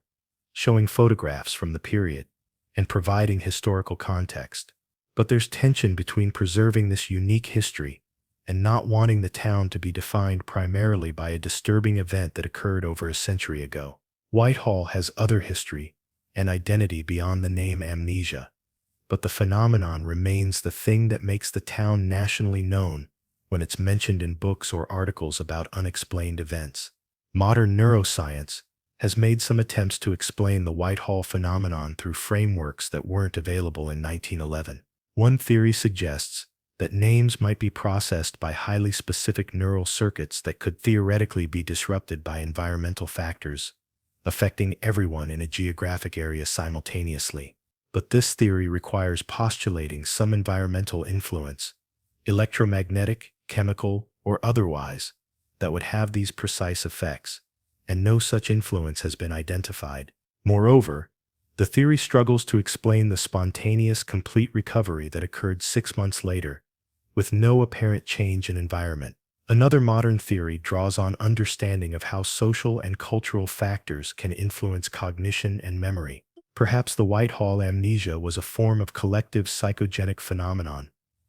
showing photographs from the period, and providing historical context. But there's tension between preserving this unique history and not wanting the town to be defined primarily by a disturbing event that occurred over a century ago. Whitehall has other history and identity beyond the name amnesia, but the phenomenon remains the thing that makes the town nationally known when it's mentioned in books or articles about unexplained events. Modern neuroscience has made some attempts to explain the Whitehall phenomenon through frameworks that weren't available in 1911. One theory suggests that names might be processed by highly specific neural circuits that could theoretically be disrupted by environmental factors, affecting everyone in a geographic area simultaneously. But this theory requires postulating some environmental influence, electromagnetic, chemical, or otherwise, that would have these precise effects, and no such influence has been identified. Moreover, the theory struggles to explain the spontaneous, complete recovery that occurred 6 months later, with no apparent change in environment. Another modern theory draws on understanding of how social and cultural factors can influence cognition and memory. Perhaps the Whitehall amnesia was a form of collective psychogenic phenomenon,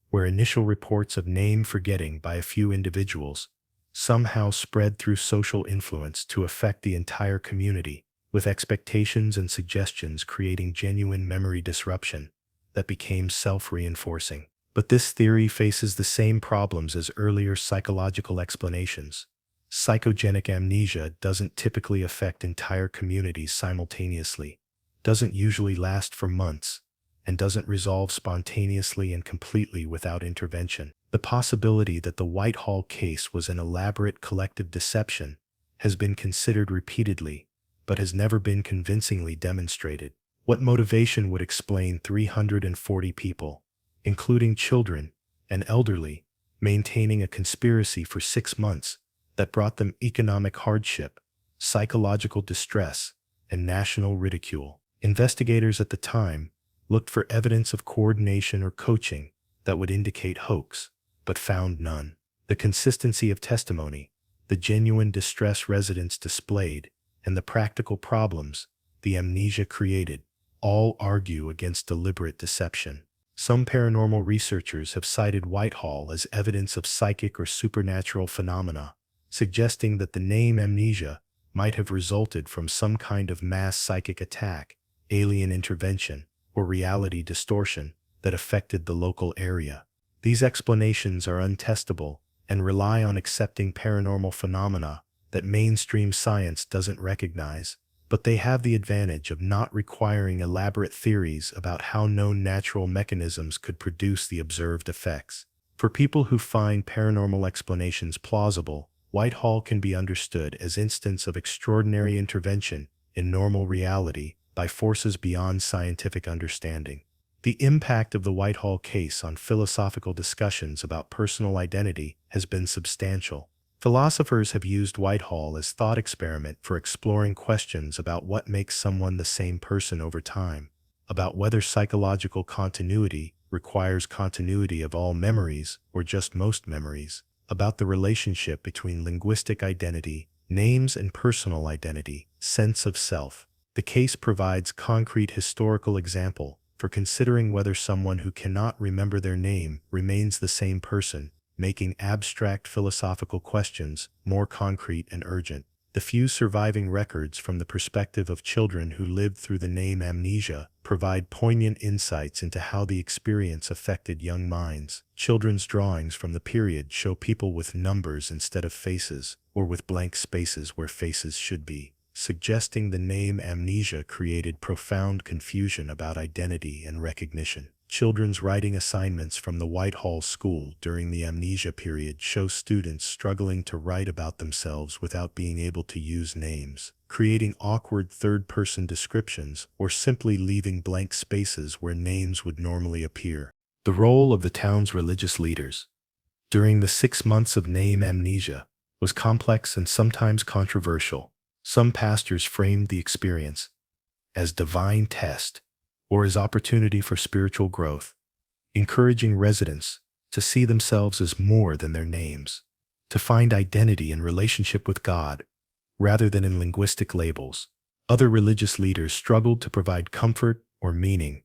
where initial reports of name forgetting by a few individuals somehow spread through social influence to affect the entire community, with expectations and suggestions creating genuine memory disruption that became self-reinforcing. But this theory faces the same problems as earlier psychological explanations. Psychogenic amnesia doesn't typically affect entire communities simultaneously, doesn't usually last for months, and doesn't resolve spontaneously and completely without intervention. The possibility that the Whitehall case was an elaborate collective deception has been considered repeatedly, but has never been convincingly demonstrated. What motivation would explain 340 people, including children and elderly, maintaining a conspiracy for 6 months that brought them economic hardship, psychological distress, and national ridicule? Investigators at the time looked for evidence of coordination or coaching that would indicate hoax, but found none. The consistency of testimony, the genuine distress residents displayed, and the practical problems the amnesia created all argue against deliberate deception. Some paranormal researchers have cited Whitehall as evidence of psychic or supernatural phenomena, suggesting that the name amnesia might have resulted from some kind of mass psychic attack, alien intervention, or reality distortion that affected the local area. These explanations are untestable and rely on accepting paranormal phenomena that mainstream science doesn't recognize, but they have the advantage of not requiring elaborate theories about how known natural mechanisms could produce the observed effects. For people who find paranormal explanations plausible, Whitehall can be understood as instance of extraordinary intervention in normal reality by forces beyond scientific understanding. The impact of the Whitehall case on philosophical discussions about personal identity has been substantial. Philosophers have used Whitehall as thought experiment for exploring questions about what makes someone the same person over time, about whether psychological continuity requires continuity of all memories or just most memories, about the relationship between linguistic identity, names, and personal identity, sense of self. The case provides concrete historical example for considering whether someone who cannot remember their name remains the same person, making abstract philosophical questions more concrete and urgent. The few surviving records from the perspective of children who lived through the name amnesia provide poignant insights into how the experience affected young minds. Children's drawings from the period show people with numbers instead of faces, or with blank spaces where faces should be, suggesting the name amnesia created profound confusion about identity and recognition. Children's writing assignments from the Whitehall School during the amnesia period show students struggling to write about themselves without being able to use names, creating awkward third-person descriptions or simply leaving blank spaces where names would normally appear. The role of the town's religious leaders during the 6 months of name amnesia was complex and sometimes controversial. Some pastors framed the experience as divine test or as opportunity for spiritual growth, encouraging residents to see themselves as more than their names, to find identity in relationship with God rather than in linguistic labels. Other religious leaders struggled to provide comfort or meaning,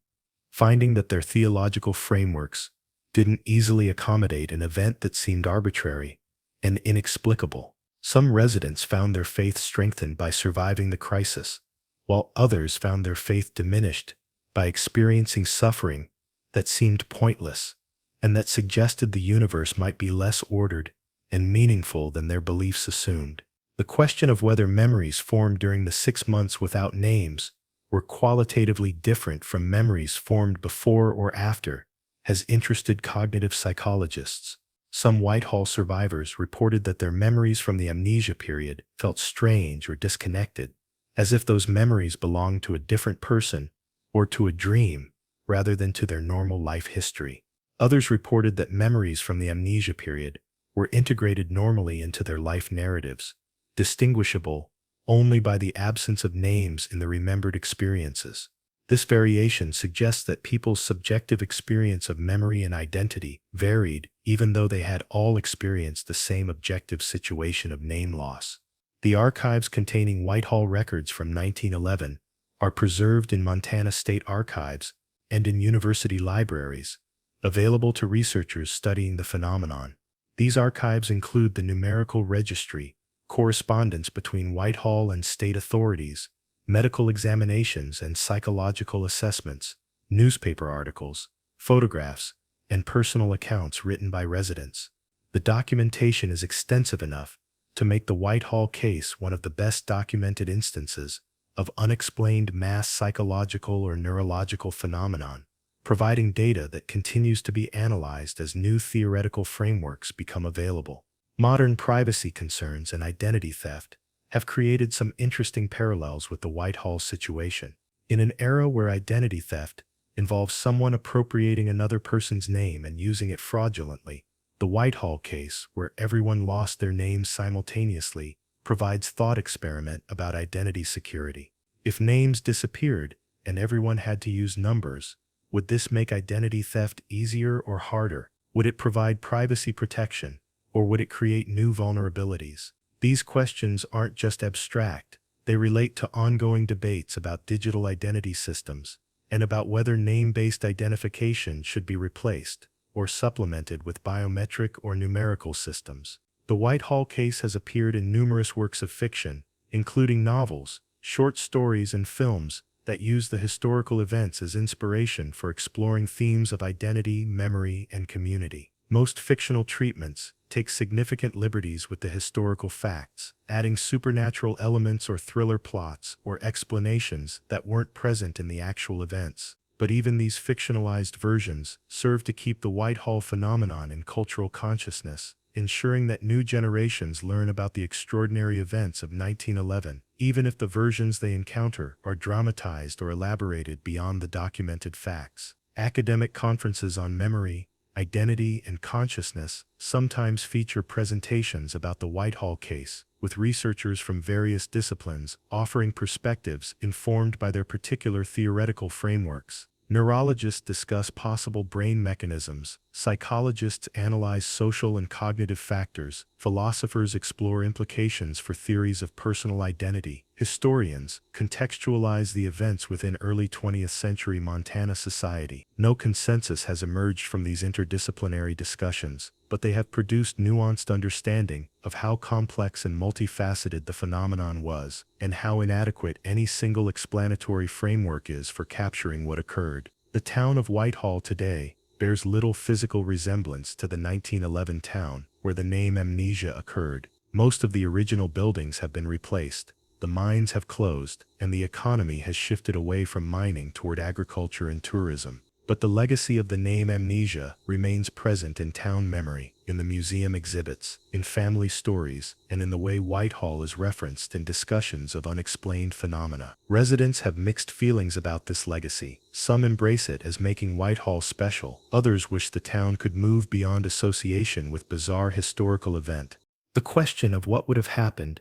finding that their theological frameworks didn't easily accommodate an event that seemed arbitrary and inexplicable. Some residents found their faith strengthened by surviving the crisis, while others found their faith diminished by experiencing suffering that seemed pointless and that suggested the universe might be less ordered and meaningful than their beliefs assumed. The question of whether memories formed during the 6 months without names were qualitatively different from memories formed before or after has interested cognitive psychologists. Some Whitehall survivors reported that their memories from the amnesia period felt strange or disconnected, as if those memories belonged to a different person or to a dream rather than to their normal life history. Others reported that memories from the amnesia period were integrated normally into their life narratives, distinguishable only by the absence of names in the remembered experiences. This variation suggests that people's subjective experience of memory and identity varied even though they had all experienced the same objective situation of name loss. The archives containing Whitehall records from 1911 are preserved in Montana State Archives and in university libraries, available to researchers studying the phenomenon. These archives include the numerical registry, correspondence between Whitehall and state authorities, medical examinations and psychological assessments, newspaper articles, photographs, and personal accounts written by residents. The documentation is extensive enough to make the Whitehall case one of the best documented instances of unexplained mass psychological or neurological phenomenon, providing data that continues to be analyzed as new theoretical frameworks become available. Modern privacy concerns and identity theft have created some interesting parallels with the Whitehall situation. In an era where identity theft involves someone appropriating another person's name and using it fraudulently, the Whitehall case, where everyone lost their names simultaneously, provides thought experiment about identity security. If names disappeared and everyone had to use numbers, would this make identity theft easier or harder? Would it provide privacy protection, or would it create new vulnerabilities? These questions aren't just abstract, they relate to ongoing debates about digital identity systems and about whether name-based identification should be replaced or supplemented with biometric or numerical systems. The Whitehall case has appeared in numerous works of fiction, including novels, short stories, and films that use the historical events as inspiration for exploring themes of identity, memory, and community. Most fictional treatments take significant liberties with the historical facts, adding supernatural elements or thriller plots or explanations that weren't present in the actual events. But even these fictionalized versions serve to keep the Whitehall phenomenon in cultural consciousness, ensuring that new generations learn about the extraordinary events of 1911, even if the versions they encounter are dramatized or elaborated beyond the documented facts. Academic conferences on memory, identity, and consciousness sometimes feature presentations about the Whitehall case, with researchers from various disciplines offering perspectives informed by their particular theoretical frameworks. Neurologists discuss possible brain mechanisms, psychologists analyze social and cognitive factors, philosophers explore implications for theories of personal identity, historians contextualize the events within early 20th century Montana society. No consensus has emerged from these interdisciplinary discussions, but they have produced nuanced understanding of how complex and multifaceted the phenomenon was, and how inadequate any single explanatory framework is for capturing what occurred. The town of Whitehall today bears little physical resemblance to the 1911 town where the name amnesia occurred. Most of the original buildings have been replaced, the mines have closed, and the economy has shifted away from mining toward agriculture and tourism. But the legacy of the name amnesia remains present in town memory, in the museum exhibits, in family stories, and in the way Whitehall is referenced in discussions of unexplained phenomena. Residents have mixed feelings about this legacy. Some embrace it as making Whitehall special. Others wish the town could move beyond association with bizarre historical event. The question of what would have happened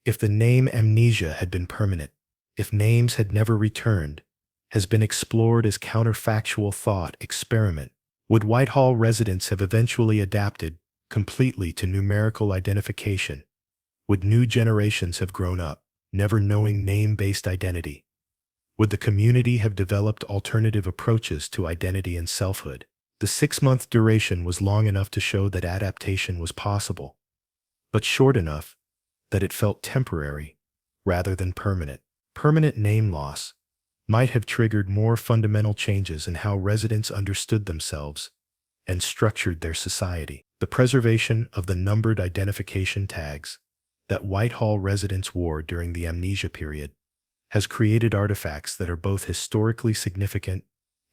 if the name amnesia had been permanent, if names had never returned, has been explored as counterfactual thought experiment Would Whitehall residents have eventually adapted completely to numerical identification? Would new generations have grown up, never knowing name-based identity? Would the community have developed alternative approaches to identity and selfhood? The 6-month duration was long enough to show that adaptation was possible, but short enough that it felt temporary rather than permanent. Permanent name loss might have triggered more fundamental changes in how residents understood themselves and structured their society. The preservation of the numbered identification tags that Whitehall residents wore during the amnesia period has created artifacts that are both historically significant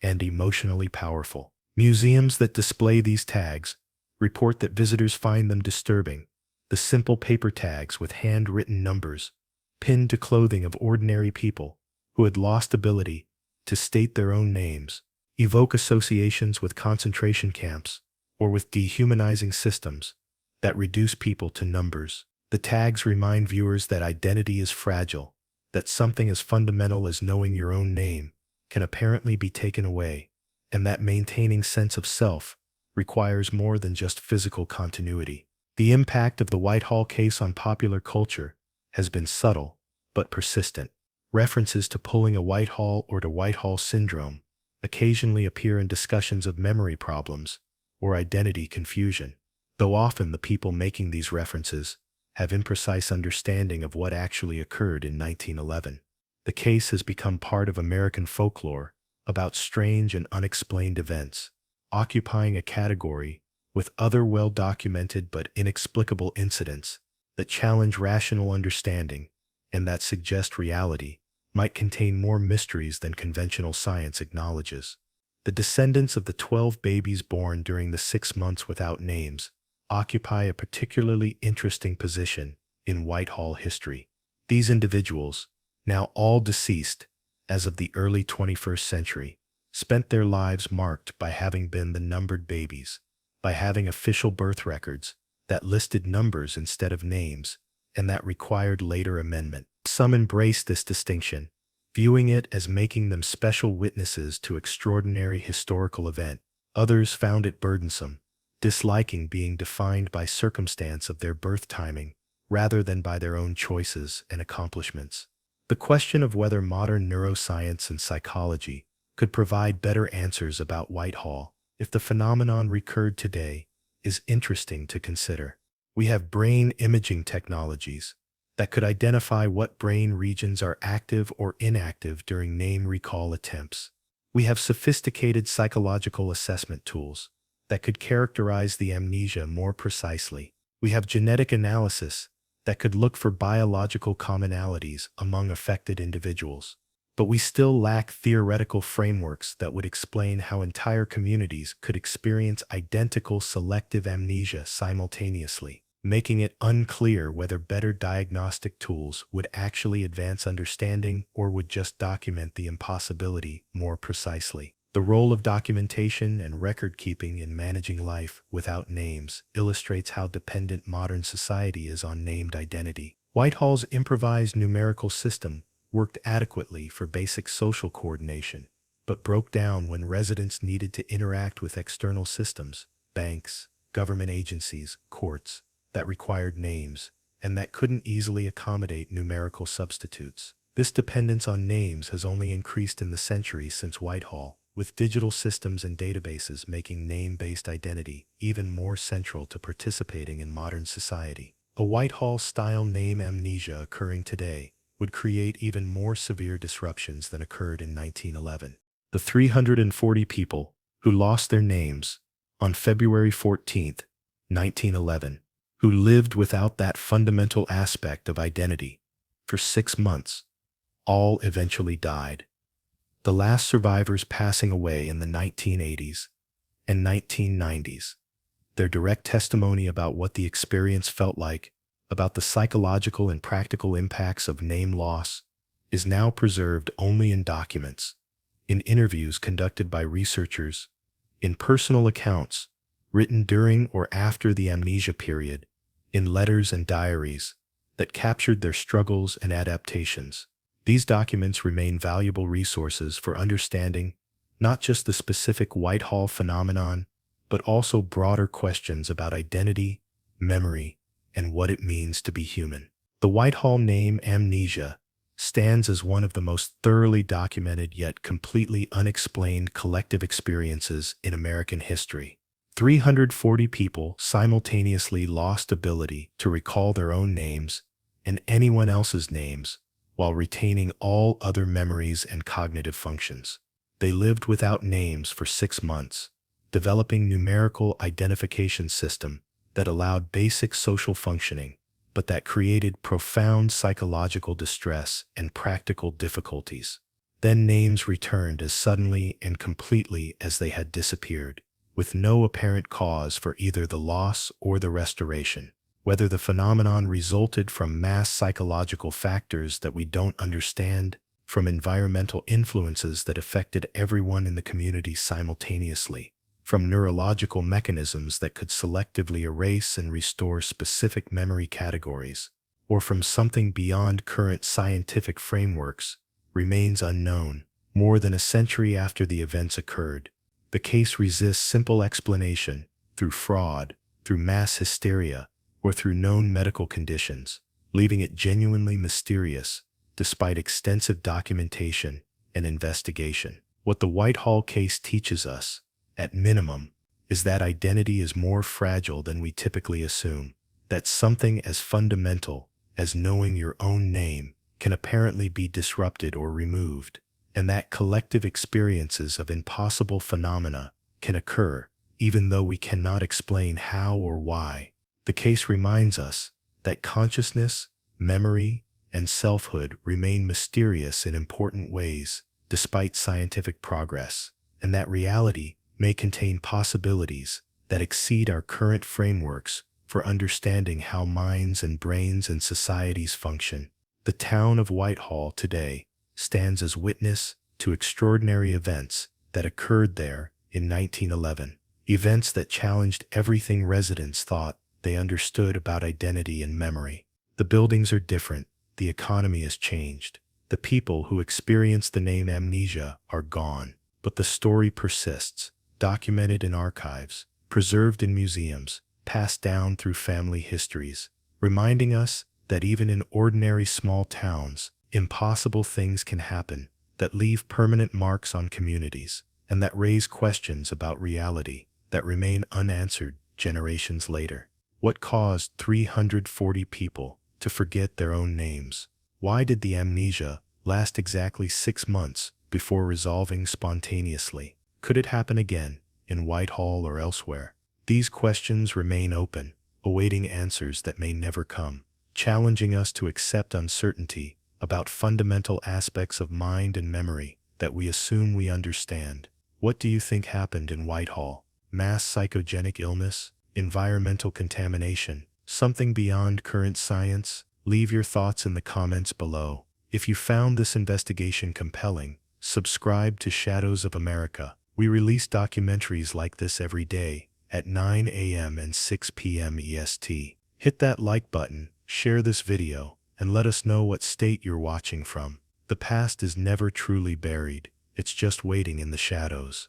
and emotionally powerful. Museums that display these tags report that visitors find them disturbing. The simple paper tags with handwritten numbers pinned to clothing of ordinary people who had lost ability to state their own names evoke associations with concentration camps or with dehumanizing systems that reduce people to numbers. The tags remind viewers that identity is fragile, that something as fundamental as knowing your own name can apparently be taken away, and that maintaining sense of self requires more than just physical continuity. The impact of the Whitehall case on popular culture has been subtle but persistent. References to pulling a Whitehall or to Whitehall syndrome occasionally appear in discussions of memory problems or identity confusion, though often the people making these references have imprecise understanding of what actually occurred in 1911. The case has become part of American folklore about strange and unexplained events, occupying a category with other well-documented but inexplicable incidents that challenge rational understanding and that suggest reality might contain more mysteries than conventional science acknowledges. The descendants of the 12 babies born during the 6 months without names occupy a particularly interesting position in Whitehall history. These individuals, now all deceased as of the early 21st century, spent their lives marked by having been the numbered babies, by having official birth records that listed numbers instead of names, and that required later amendment. Some embraced this distinction, viewing it as making them special witnesses to extraordinary historical event. Others found it burdensome, disliking being defined by circumstance of their birth timing rather than by their own choices and accomplishments. The question of whether modern neuroscience and psychology could provide better answers about Whitehall if the phenomenon recurred today is interesting to consider. We have brain imaging technologies that could identify what brain regions are active or inactive during name recall attempts. We have sophisticated psychological assessment tools that could characterize the amnesia more precisely. We have genetic analysis that could look for biological commonalities among affected individuals. But we still lack theoretical frameworks that would explain how entire communities could experience identical selective amnesia simultaneously, making it unclear whether better diagnostic tools would actually advance understanding or would just document the impossibility more precisely. The role of documentation and record-keeping in managing life without names illustrates how dependent modern society is on named identity. Whitehall's improvised numerical system worked adequately for basic social coordination, but broke down when residents needed to interact with external systems, banks, government agencies, courts, that required names, and that couldn't easily accommodate numerical substitutes. This dependence on names has only increased in the centuries since Whitehall, with digital systems and databases making name-based identity even more central to participating in modern society. A Whitehall-style name amnesia occurring today would create even more severe disruptions than occurred in 1911. The 340 people who lost their names on February 14, 1911, who lived without that fundamental aspect of identity for 6 months, all eventually died. The last survivors passing away in the 1980s and 1990s. Their direct testimony about what the experience felt like, about the psychological and practical impacts of name loss, is now preserved only in documents, in interviews conducted by researchers, in personal accounts written during or after the amnesia period, in letters and diaries that captured their struggles and adaptations. These documents remain valuable resources for understanding not just the specific Whitehall phenomenon, but also broader questions about identity, memory, and what it means to be human. The Whitehall name amnesia stands as one of the most thoroughly documented yet completely unexplained collective experiences in American history. 340 people simultaneously lost ability to recall their own names and anyone else's names while retaining all other memories and cognitive functions. They lived without names for 6 months, developing numerical identification system that allowed basic social functioning, but that created profound psychological distress and practical difficulties. Then names returned as suddenly and completely as they had disappeared, with no apparent cause for either the loss or the restoration. Whether the phenomenon resulted from mass psychological factors that we don't understand, from environmental influences that affected everyone in the community simultaneously, from neurological mechanisms that could selectively erase and restore specific memory categories, or from something beyond current scientific frameworks, remains unknown. More than a century after the events occurred, the case resists simple explanation through fraud, through mass hysteria, or through known medical conditions, leaving it genuinely mysterious despite extensive documentation and investigation. What the Whitehall case teaches us, at minimum, is that identity is more fragile than we typically assume, that something as fundamental as knowing your own name can apparently be disrupted or removed, and that collective experiences of impossible phenomena can occur even though we cannot explain how or why. The case reminds us that consciousness, memory, and selfhood remain mysterious in important ways despite scientific progress, and that reality may contain possibilities that exceed our current frameworks for understanding how minds and brains and societies function. The town of Whitehall today stands as witness to extraordinary events that occurred there in 1911, events that challenged everything residents thought they understood about identity and memory. The buildings are different, the economy has changed, the people who experienced the name amnesia are gone, but the story persists, documented in archives, preserved in museums, passed down through family histories, reminding us that even in ordinary small towns, impossible things can happen that leave permanent marks on communities, and that raise questions about reality that remain unanswered generations later. What caused 340 people to forget their own names? Why did the amnesia last exactly 6 months before resolving spontaneously? Could it happen again, in Whitehall or elsewhere? These questions remain open, awaiting answers that may never come, challenging us to accept uncertainty about fundamental aspects of mind and memory that we assume we understand. What do you think happened in Whitehall? Mass psychogenic illness? Environmental contamination? Something beyond current science? Leave your thoughts in the comments below. If you found this investigation compelling, subscribe to Shadows of America. We release documentaries like this every day at 9 a.m. and 6 p.m. EST. Hit that like button, share this video, and let us know what state you're watching from. The past is never truly buried, it's just waiting in the shadows.